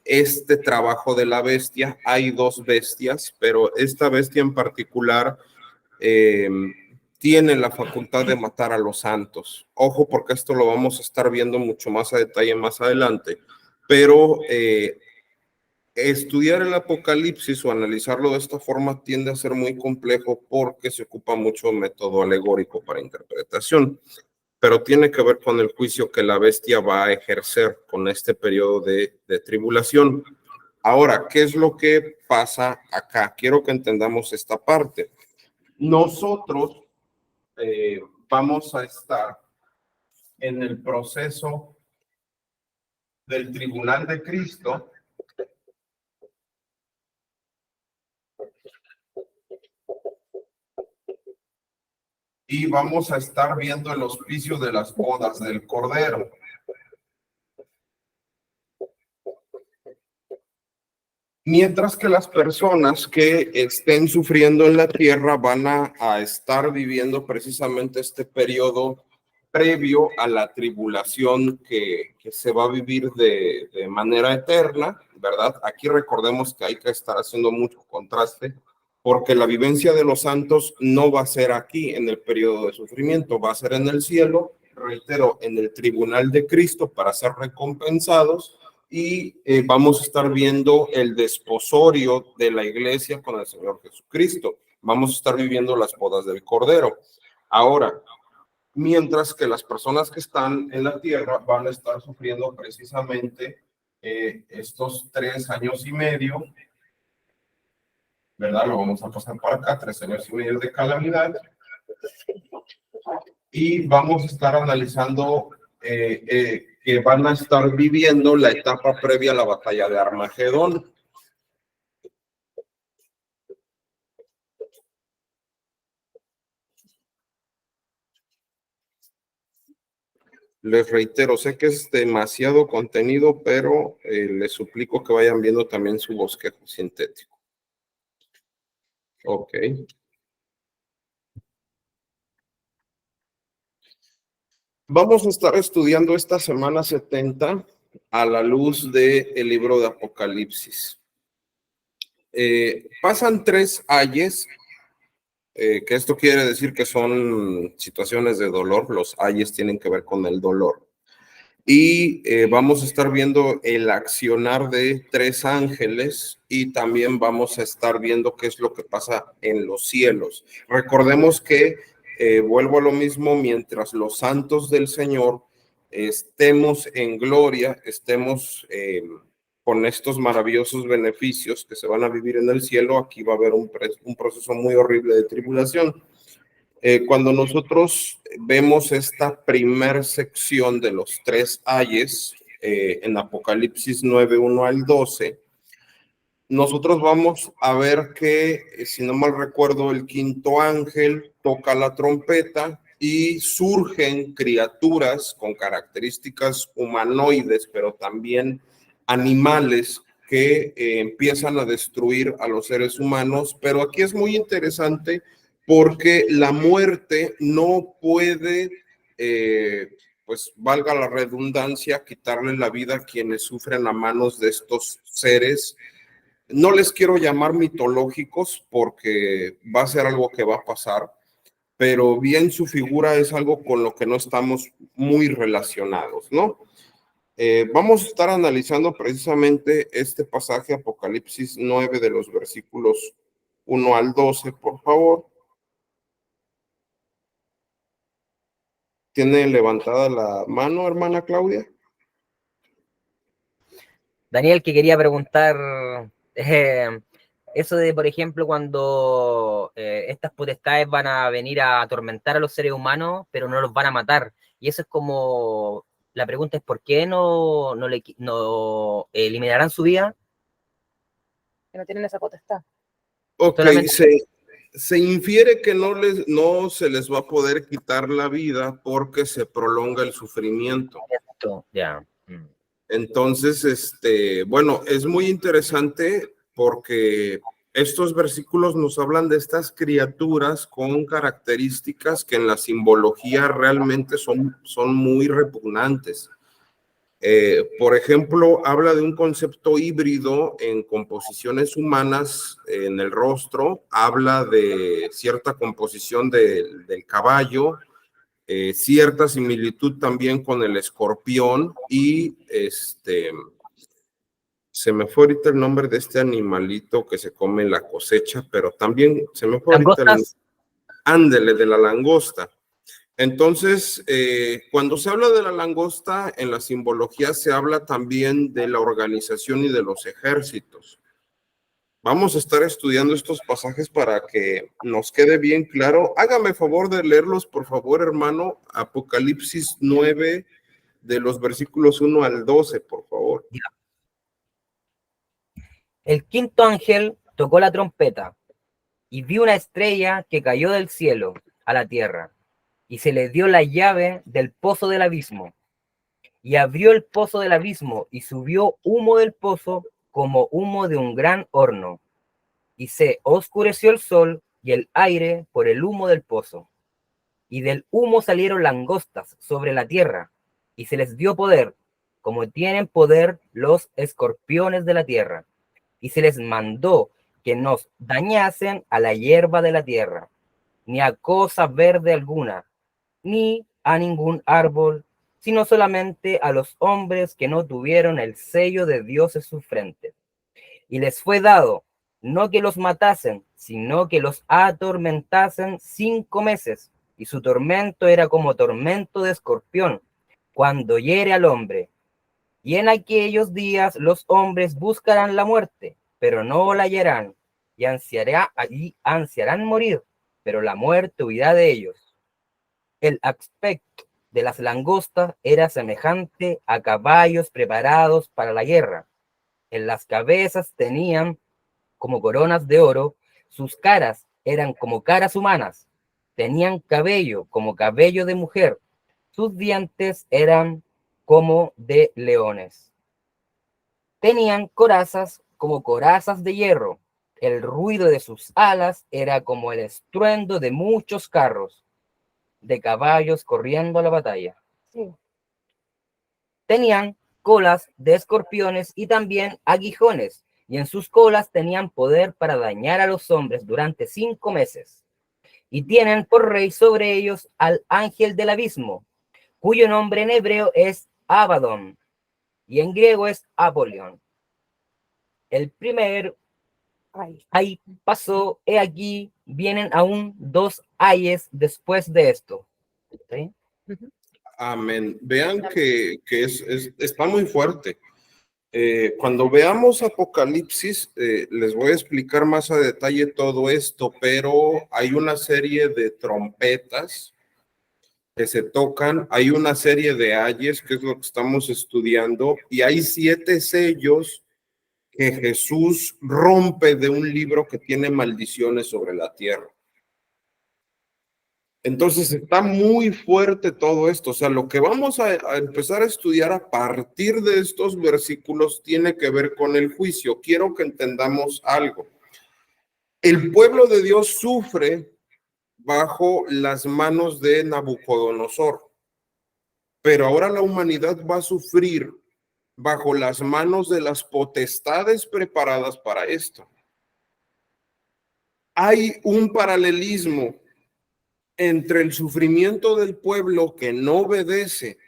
este trabajo de la bestia. Hay 2 bestias, pero esta bestia en particular tiene la facultad de matar a los santos. Ojo, porque esto lo vamos a estar viendo mucho más a detalle más adelante, pero estudiar el Apocalipsis o analizarlo de esta forma tiende a ser muy complejo porque se ocupa mucho método alegórico para interpretación, pero tiene que ver con el juicio que la bestia va a ejercer con este periodo de tribulación. Ahora, ¿qué es lo que pasa acá? Quiero que entendamos esta parte. Nosotros vamos a estar en el proceso del tribunal de Cristo. Y vamos a estar viendo el hospicio de las bodas del Cordero. Mientras que las personas que estén sufriendo en la tierra van a estar viviendo precisamente este periodo previo a la tribulación que se va a vivir de manera eterna, ¿verdad? Aquí recordemos que hay que estar haciendo mucho contraste, porque la vivencia de los santos no va a ser aquí en el periodo de sufrimiento, va a ser en el cielo, reitero, en el tribunal de Cristo para ser recompensados, y vamos a estar viendo el desposorio de la iglesia con el Señor Jesucristo. Vamos a estar viviendo las bodas del Cordero. Ahora, mientras que las personas que están en la tierra van a estar sufriendo precisamente estos 3 años y medio, ¿verdad? Lo vamos a pasar para acá, 3 años y medio de calamidad. Y vamos a estar analizando que van a estar viviendo la etapa previa a la batalla de Armagedón. Les reitero, sé que es demasiado contenido, pero les suplico que vayan viendo también su bosquejo sintético. Ok. Vamos a estar estudiando esta semana 70 a la luz del libro de Apocalipsis. Pasan 3 ayes, que esto quiere decir que son situaciones de dolor. Los ayes tienen que ver con el dolor. Y vamos a estar viendo el accionar de 3 ángeles, y también vamos a estar viendo qué es lo que pasa en los cielos. Recordemos que, vuelvo a lo mismo, mientras los santos del Señor estemos en gloria, estemos con estos maravillosos beneficios que se van a vivir en el cielo, aquí va a haber un proceso muy horrible de tribulación. Cuando nosotros vemos esta primer sección de los 3 ayes en Apocalipsis 9, 1 al 12, nosotros vamos a ver que, si no mal recuerdo, el 5º ángel toca la trompeta y surgen criaturas con características humanoides, pero también animales que empiezan a destruir a los seres humanos. Pero aquí es muy interesante porque la muerte no puede, pues valga la redundancia, quitarle la vida a quienes sufren a manos de estos seres. No les quiero llamar mitológicos porque va a ser algo que va a pasar, pero bien su figura es algo con lo que no estamos muy relacionados, ¿no? Vamos a estar analizando precisamente este pasaje, Apocalipsis 9, de los versículos 1 al 12, por favor. ¿Tiene levantada la mano, hermana Claudia? Daniel, que quería preguntar, eso de, por ejemplo, cuando estas potestades van a venir a atormentar a los seres humanos, pero no los van a matar. Y eso es como, la pregunta es, ¿por qué no eliminarán su vida? Que no tienen esa potestad. Ok, Solamente... se infiere que no se les va a poder quitar la vida porque se prolonga el sufrimiento. Ya. Entonces, bueno, es muy interesante porque estos versículos nos hablan de estas criaturas con características que en la simbología realmente son muy repugnantes. Por ejemplo, habla de un concepto híbrido en composiciones humanas en el rostro, habla de cierta composición del caballo, cierta similitud también con el escorpión, y se me fue ahorita el nombre de este animalito que se come en la cosecha, pero también se me fue ahorita ándele, de la langosta. Entonces, cuando se habla de la langosta, en la simbología se habla también de la organización y de los ejércitos. Vamos a estar estudiando estos pasajes para que nos quede bien claro. Hágame favor de leerlos, por favor, hermano. Apocalipsis 9, de los versículos 1 al 12, por favor. El 5º ángel tocó la trompeta y vi una estrella que cayó del cielo a la tierra, y se le dio la llave del pozo del abismo, y abrió el pozo del abismo, y subió humo del pozo como humo de un gran horno, y se oscureció el sol y el aire por el humo del pozo. y del humo salieron langostas sobre la tierra, y se les dio poder, como tienen poder los escorpiones de la tierra, y se les mandó que no dañasen a la hierba de la tierra, ni a cosa verde alguna, ni a ningún árbol, sino solamente a los hombres que no tuvieron el sello de Dios en su frente. Y les fue dado, no que los matasen, sino que los atormentasen 5 meses, y su tormento era como tormento de escorpión, cuando hiere al hombre. Y en aquellos días los hombres buscarán la muerte, pero no la hallarán, y ansiarán morir, pero la muerte huirá de ellos. El aspecto de las langostas era semejante a caballos preparados para la guerra. En las cabezas tenían como coronas de oro, sus caras eran como caras humanas, tenían cabello como cabello de mujer, sus dientes eran como de leones. Tenían corazas como corazas de hierro, el ruido de sus alas era como el estruendo de muchos carros, de caballos corriendo a la batalla. Sí. Tenían colas de escorpiones y también aguijones, y en sus colas tenían poder para dañar a los hombres durante 5 meses. Y tienen por rey sobre ellos al ángel del abismo, cuyo nombre en hebreo es Abaddon, y en griego es Apolión. El primer ay pasó, he aquí, vienen aún 2 ayes después de esto. ¿Sí? Amén. Vean que está muy fuerte. Cuando veamos Apocalipsis, les voy a explicar más a detalle todo esto, pero hay una serie de trompetas que se tocan, hay una serie de ayes, que es lo que estamos estudiando, y hay 7 sellos que Jesús rompe de un libro que tiene maldiciones sobre la tierra. Entonces está muy fuerte todo esto. O sea, lo que vamos a empezar a estudiar a partir de estos versículos tiene que ver con el juicio. Quiero que entendamos algo. El pueblo de Dios sufre bajo las manos de Nabucodonosor, pero ahora la humanidad va a sufrir bajo las manos de las potestades preparadas para esto. Hay un paralelismo entre el sufrimiento del pueblo que no obedece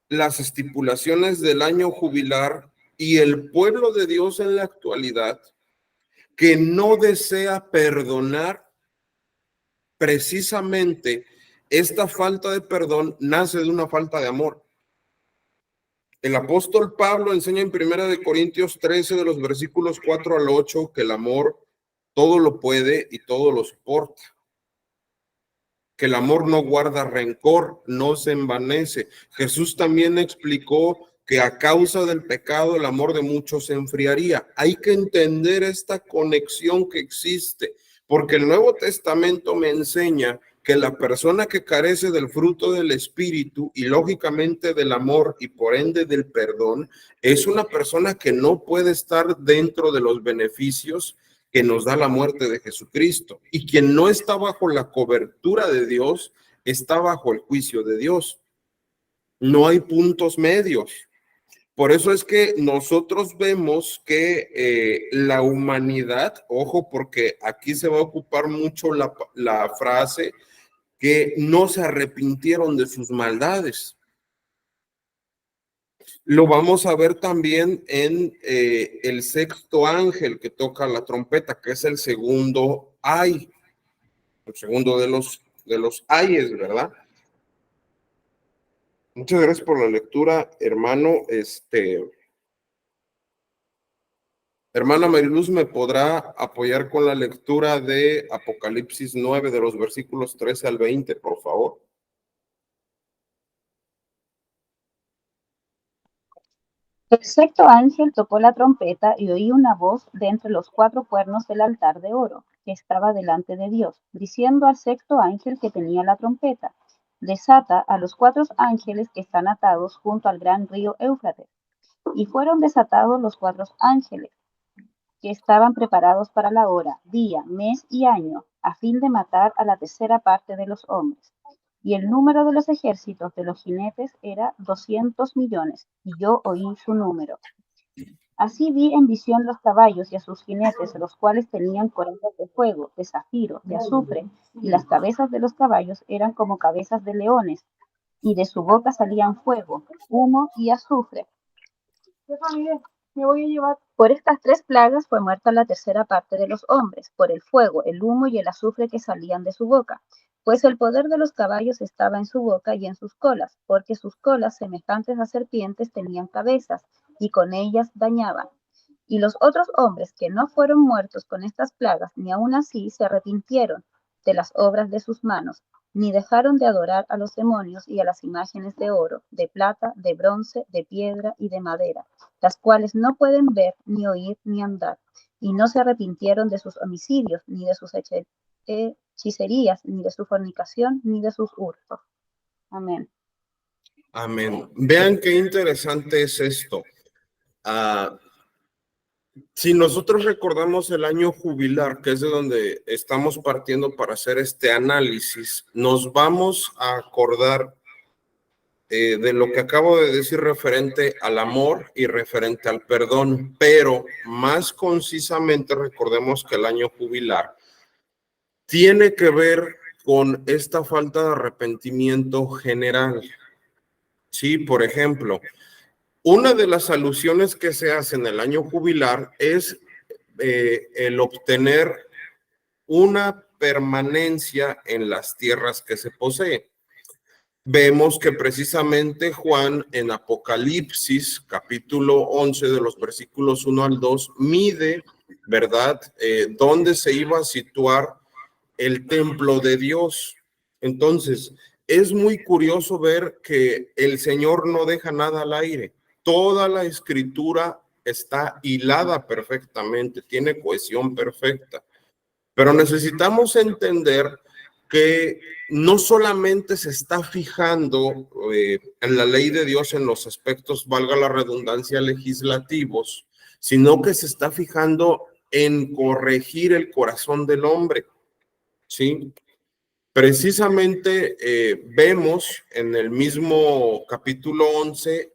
las estipulaciones del año jubilar y el pueblo de Dios en la actualidad que no desea perdonar. Precisamente esta falta de perdón nace de una falta de amor. El apóstol Pablo enseña en 1 Corintios 13 de los versículos 4 al 8 que el amor todo lo puede y todo lo soporta. Que el amor no guarda rencor, no se envanece. Jesús también explicó que a causa del pecado el amor de muchos se enfriaría. Hay que entender esta conexión que existe, porque el Nuevo Testamento me enseña que la persona que carece del fruto del Espíritu y lógicamente del amor y por ende del perdón, es una persona que no puede estar dentro de los beneficios que nos da la muerte de Jesucristo. Y quien no está bajo la cobertura de Dios, está bajo el juicio de Dios. No hay puntos medios. Por eso es que nosotros vemos que la humanidad, ojo, porque aquí se va a ocupar mucho la frase que no se arrepintieron de sus maldades. Lo vamos a ver también en el sexto ángel que toca la trompeta, que es el segundo ay, el segundo de los ayes, ¿verdad? Muchas gracias por la lectura, hermano. Hermana Mariluz, ¿me podrá apoyar con la lectura de Apocalipsis 9 de los versículos 13 al 20, por favor? El sexto ángel tocó la trompeta y oí una voz de entre los 4 cuernos del altar de oro que estaba delante de Dios, diciendo al sexto ángel que tenía la trompeta: desata a los 4 ángeles que están atados junto al gran río Éufrates. Y fueron desatados los 4 ángeles que estaban preparados para la hora, día, mes y año, a fin de matar a la tercera parte de los hombres, y el número de los ejércitos de los jinetes era 200 millones, y yo oí su número. Así vi en visión los caballos y a sus jinetes, los cuales tenían corazas de fuego, de zafiro, de azufre, y las cabezas de los caballos eran como cabezas de leones, y de su boca salían fuego, humo y azufre. Me voy a llevar. Por estas 3 plagas fue muerta la tercera parte de los hombres, por el fuego, el humo y el azufre que salían de su boca. Pues el poder de los caballos estaba en su boca y en sus colas, porque sus colas, semejantes a serpientes, tenían cabezas, y con ellas dañaban. Y los otros hombres que no fueron muertos con estas plagas, ni aun así se arrepintieron de las obras de sus manos, ni dejaron de adorar a los demonios y a las imágenes de oro, de plata, de bronce, de piedra y de madera, las cuales no pueden ver, ni oír, ni andar, y no se arrepintieron de sus homicidios, ni de sus hechicerías, ni de su fornicación, ni de sus hurtos. Amén. Amén. Vean qué interesante es esto. Si nosotros recordamos el año jubilar, que es de donde estamos partiendo para hacer este análisis, nos vamos a acordar de lo que acabo de decir referente al amor y referente al perdón, pero más concisamente recordemos que el año jubilar tiene que ver con esta falta de arrepentimiento general. Sí, por ejemplo, una de las alusiones que se hace en el año jubilar es el obtener una permanencia en las tierras que se posee. Vemos que precisamente Juan en Apocalipsis, capítulo 11, de los versículos 1 al 2, mide, ¿verdad?, dónde se iba a situar el templo de Dios. Entonces, es muy curioso ver que el Señor no deja nada al aire. Toda la escritura está hilada perfectamente, tiene cohesión perfecta. Pero necesitamos entender que no solamente se está fijando en la ley de Dios en los aspectos, valga la redundancia, legislativos, sino que se está fijando en corregir el corazón del hombre. ¿Sí? Precisamente vemos en el mismo capítulo 11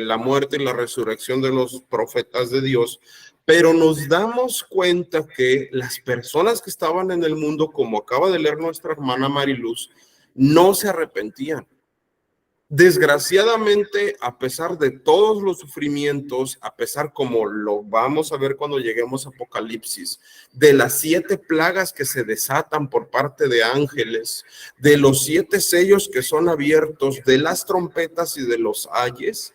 la muerte y la resurrección de los profetas de Dios, pero nos damos cuenta que las personas que estaban en el mundo, como acaba de leer nuestra hermana Mariluz, no se arrepentían. Desgraciadamente, a pesar de todos los sufrimientos, a pesar, como lo vamos a ver cuando lleguemos a Apocalipsis, de las 7 plagas que se desatan por parte de ángeles, de los 7 sellos que son abiertos, de las trompetas y de los ayes,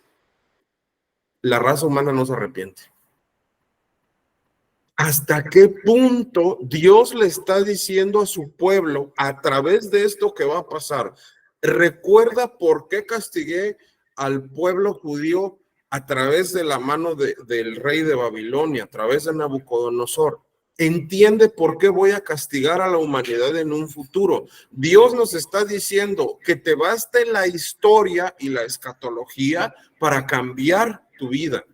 la raza humana no se arrepiente. ¿Hasta qué punto Dios le está diciendo a su pueblo a través de esto que va a pasar? Recuerda por qué castigué al pueblo judío a través de la mano del rey de Babilonia, a través de Nabucodonosor. Entiende por qué voy a castigar a la humanidad en un futuro. Dios nos está diciendo que te baste la historia y la escatología para cambiar tu vida.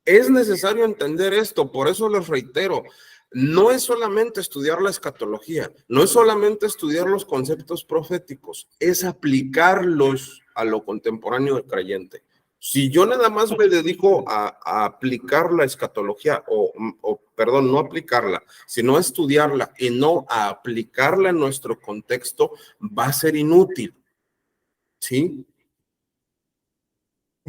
Es necesario entender esto, por eso les reitero, no es solamente estudiar la escatología, no es solamente estudiar los conceptos proféticos, es aplicarlos a lo contemporáneo del creyente. Si yo nada más me dedico a aplicar la escatología, perdón, no aplicarla, sino a estudiarla y no a aplicarla en nuestro contexto, va a ser inútil, ¿sí?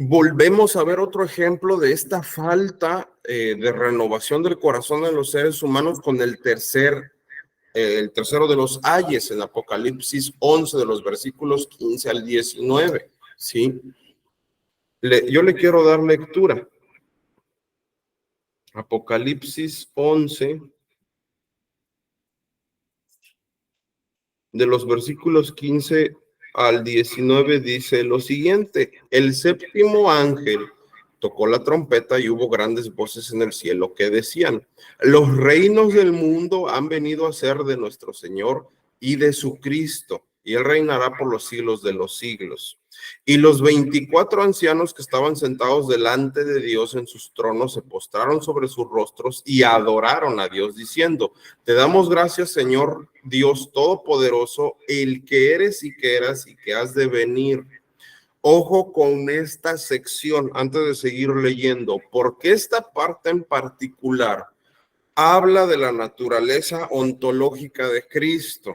Volvemos a ver otro ejemplo de esta falta de renovación del corazón de los seres humanos con el tercero de los ayes en Apocalipsis 11, de los versículos 15 al 19, ¿sí? Yo le quiero dar lectura. Apocalipsis 11, de los versículos 15 al 19, dice lo siguiente: el séptimo ángel tocó la trompeta y hubo grandes voces en el cielo que decían: los reinos del mundo han venido a ser de nuestro Señor y de su Cristo, y él reinará por los siglos de los siglos. Y los 24 ancianos que estaban sentados delante de Dios en sus tronos se postraron sobre sus rostros y adoraron a Dios diciendo: te damos gracias, Señor Dios Todopoderoso, el que eres y que eras y que has de venir. Ojo con esta sección antes de seguir leyendo, porque esta parte en particular habla de la naturaleza ontológica de Cristo,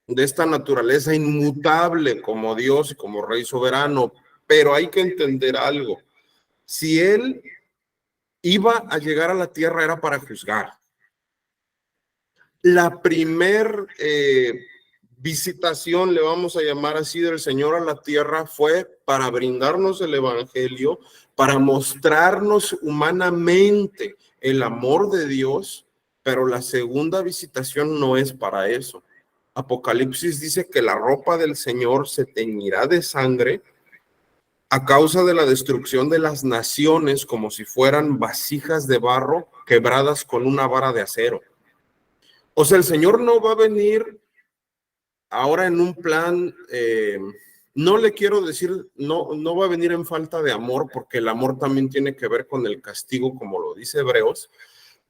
de esta naturaleza inmutable como Dios y como Rey soberano. Pero hay que entender algo: si él iba a llegar a la tierra era para juzgar. La primer visitación, le vamos a llamar así, del Señor a la tierra fue para brindarnos el evangelio, para mostrarnos humanamente el amor de Dios, pero la segunda visitación no es para eso. Apocalipsis dice que la ropa del Señor se teñirá de sangre a causa de la destrucción de las naciones, como si fueran vasijas de barro quebradas con una vara de acero. O sea, el Señor no va a venir ahora en un plan, no le quiero decir, no va a venir en falta de amor, porque el amor también tiene que ver con el castigo, como lo dice Hebreos,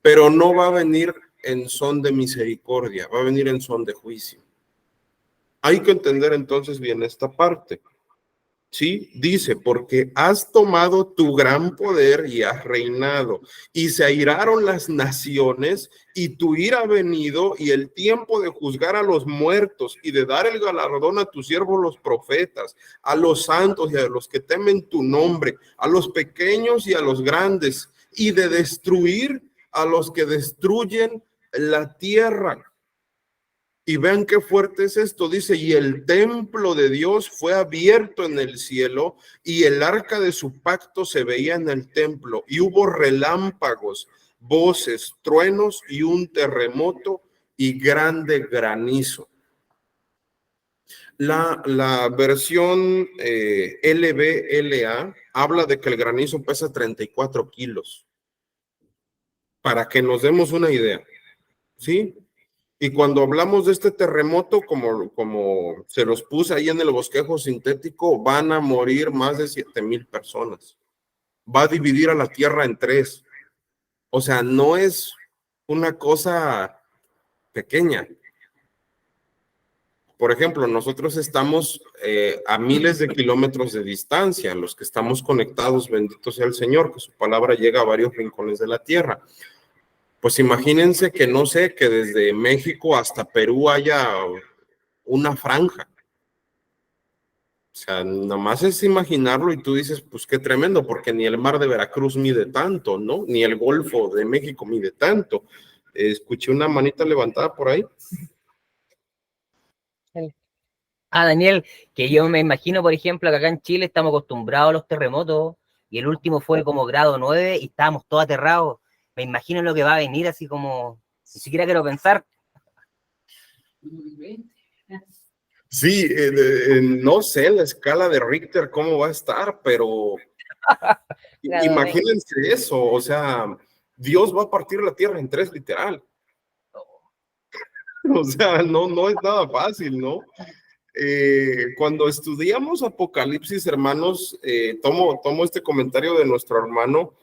pero no va a venir en son de misericordia, va a venir en son de juicio. Hay que entender entonces bien esta parte. Sí, dice: porque has tomado tu gran poder y has reinado, y se airaron las naciones, y tu ira ha venido, y el tiempo de juzgar a los muertos, y de dar el galardón a tus siervos los profetas, a los santos y a los que temen tu nombre, a los pequeños y a los grandes, y de destruir a los que destruyen la tierra. Y vean qué fuerte es esto, dice: y el templo de Dios fue abierto en el cielo, y el arca de su pacto se veía en el templo, y hubo relámpagos, voces, truenos y un terremoto y grande granizo. La versión LBLA habla de que el granizo pesa 34 kilos, para que nos demos una idea, ¿sí? Y cuando hablamos de este terremoto, como se los puse ahí en el bosquejo sintético, van a morir más de 7,000 personas. Va a dividir a la tierra en 3. O sea, no es una cosa pequeña. Por ejemplo, nosotros estamos a miles de kilómetros de distancia, los que estamos conectados, bendito sea el Señor, que su palabra llega a varios rincones de la tierra. Pues imagínense que, no sé, que desde México hasta Perú haya una franja. O sea, nada más es imaginarlo y tú dices, pues qué tremendo, porque ni el mar de Veracruz mide tanto, ¿no? Ni el Golfo de México mide tanto. Escuché una manita levantada por ahí. Daniel, que yo me imagino, por ejemplo, que acá en Chile estamos acostumbrados a los terremotos, y el último fue como grado 9 y estábamos todos aterrados. Me imagino lo que va a venir, así como, ni siquiera quiero pensar. Sí, no sé la escala de Richter cómo va a estar, pero imagínense eso, o sea, Dios va a partir la tierra en 3, literal. O sea, no es nada fácil, ¿no? Cuando estudiamos Apocalipsis, hermanos, tomo este comentario de nuestro hermano,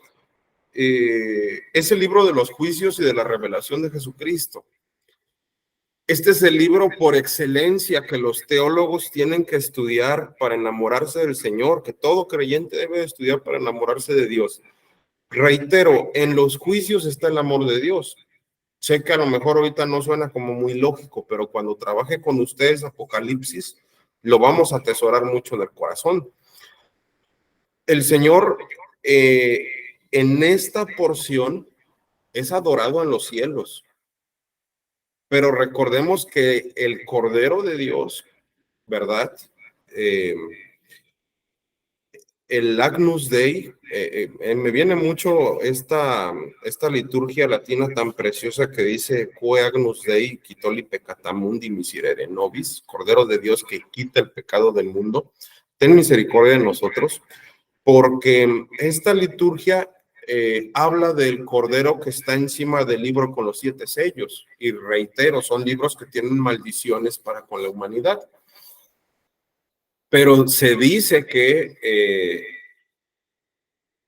es el libro de los juicios y de la revelación de Jesucristo. Este es el libro por excelencia que los teólogos tienen que estudiar para enamorarse del Señor, que todo creyente debe de estudiar para enamorarse de Dios. Reitero, en los juicios está el amor de Dios. Sé que a lo mejor ahorita no suena como muy lógico, pero cuando trabaje con ustedes Apocalipsis, lo vamos a atesorar mucho en el corazón. El Señor en esta porción es adorado en los cielos. Pero recordemos que el Cordero de Dios, ¿verdad? El Agnus Dei, me viene mucho esta liturgia latina tan preciosa que dice: Quo Agnus Dei quitoli peccata mundi miserere nobis, Cordero de Dios que quita el pecado del mundo, ten misericordia de nosotros, porque esta liturgia habla del cordero que está encima del libro con los 7 sellos. Y reitero, son libros que tienen maldiciones para con la humanidad. Pero se dice que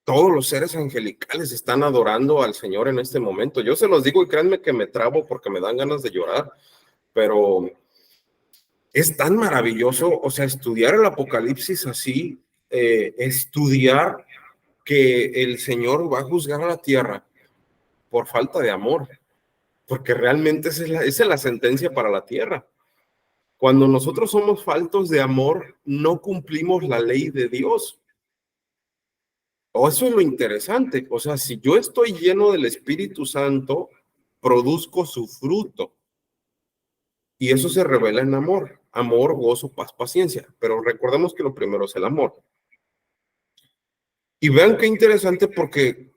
todos los seres angelicales están adorando al Señor en este momento. Yo se los digo y créanme que me trabo porque me dan ganas de llorar, pero es tan maravilloso, o sea, estudiar el Apocalipsis así, estudiar que el Señor va a juzgar a la tierra por falta de amor, porque realmente esa es la sentencia para la tierra. Cuando nosotros somos faltos de amor, no cumplimos la ley de Dios. Eso es lo interesante. O sea, si yo estoy lleno del Espíritu Santo, produzco su fruto. Y eso se revela en amor. Amor, gozo, paz, paciencia. Pero recordemos que lo primero es el amor. Y vean qué interesante, porque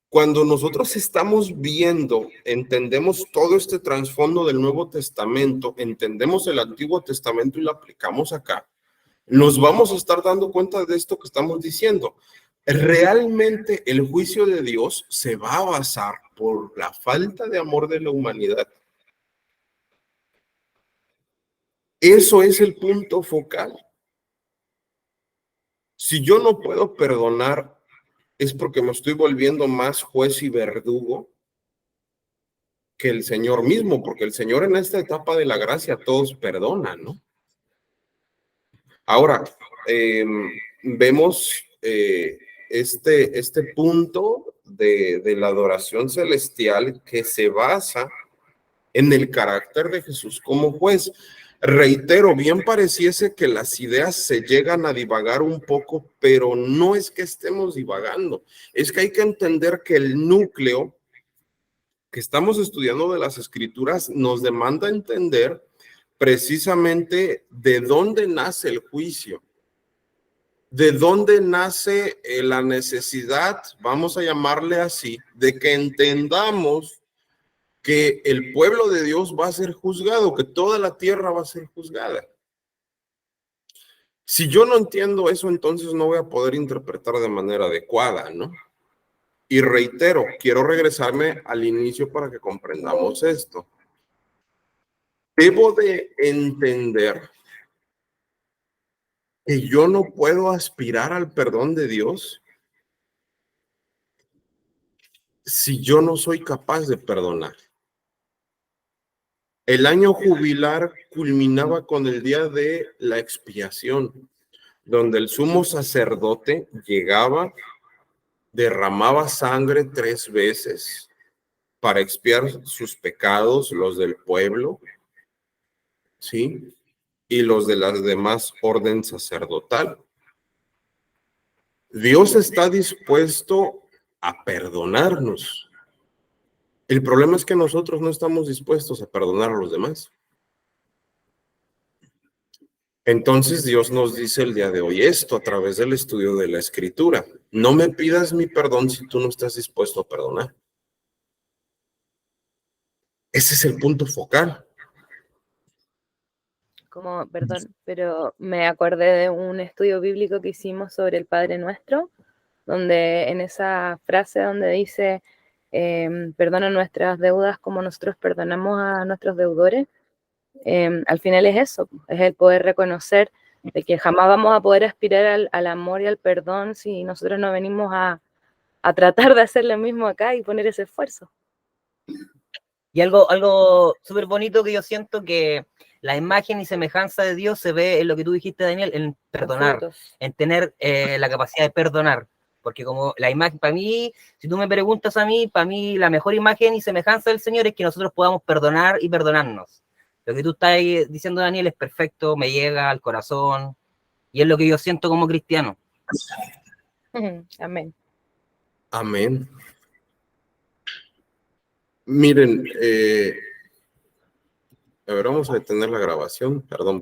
cuando nosotros estamos viendo, entendemos todo este trasfondo del Nuevo Testamento, entendemos el Antiguo Testamento y lo aplicamos acá, nos vamos a estar dando cuenta de esto que estamos diciendo. Realmente el juicio de Dios se va a basar por la falta de amor de la humanidad. Eso es el punto focal. Si yo no puedo perdonar, es porque me estoy volviendo más juez y verdugo que el Señor mismo, porque el Señor en esta etapa de la gracia todos perdonan, ¿no? Ahora, vemos este punto de la adoración celestial que se basa en el carácter de Jesús como juez. Reitero, bien pareciese que las ideas se llegan a divagar un poco, pero no es que estemos divagando, es que hay que entender que el núcleo que estamos estudiando de las Escrituras nos demanda entender precisamente de dónde nace el juicio, de dónde nace la necesidad, vamos a llamarle así, de que entendamos que el pueblo de Dios va a ser juzgado, que toda la tierra va a ser juzgada. Si yo no entiendo eso, entonces no voy a poder interpretar de manera adecuada, ¿no? Y reitero, quiero regresarme al inicio para que comprendamos esto. Debo de entender que yo no puedo aspirar al perdón de Dios si yo no soy capaz de perdonar. El año jubilar culminaba con el día de la expiación, donde el sumo sacerdote llegaba, derramaba sangre 3 veces para expiar sus pecados, los del pueblo, ¿sí? Y los de las demás orden sacerdotal. Dios está dispuesto a perdonarnos. El problema es que nosotros no estamos dispuestos a perdonar a los demás. Entonces Dios nos dice el día de hoy esto a través del estudio de la Escritura. No me pidas mi perdón si tú no estás dispuesto a perdonar. Ese es el punto focal. Perdón, pero me acordé de un estudio bíblico que hicimos sobre el Padre Nuestro, donde en esa frase donde dice, perdona nuestras deudas como nosotros perdonamos a nuestros deudores, al final es eso, es el poder reconocer de que jamás vamos a poder aspirar al amor y al perdón si nosotros no venimos a tratar de hacer lo mismo acá y poner ese esfuerzo. Y algo súper bonito que yo siento que la imagen y semejanza de Dios se ve en lo que tú dijiste, Daniel, en perdonar, en tener la capacidad de perdonar. Porque como la imagen, para mí, si tú me preguntas a mí, para mí la mejor imagen y semejanza del Señor es que nosotros podamos perdonar y perdonarnos. Lo que tú estás diciendo, Daniel, es perfecto, me llega al corazón y es lo que yo siento como cristiano. Amén. Amén. Miren, a ver, vamos a detener la grabación. Perdón.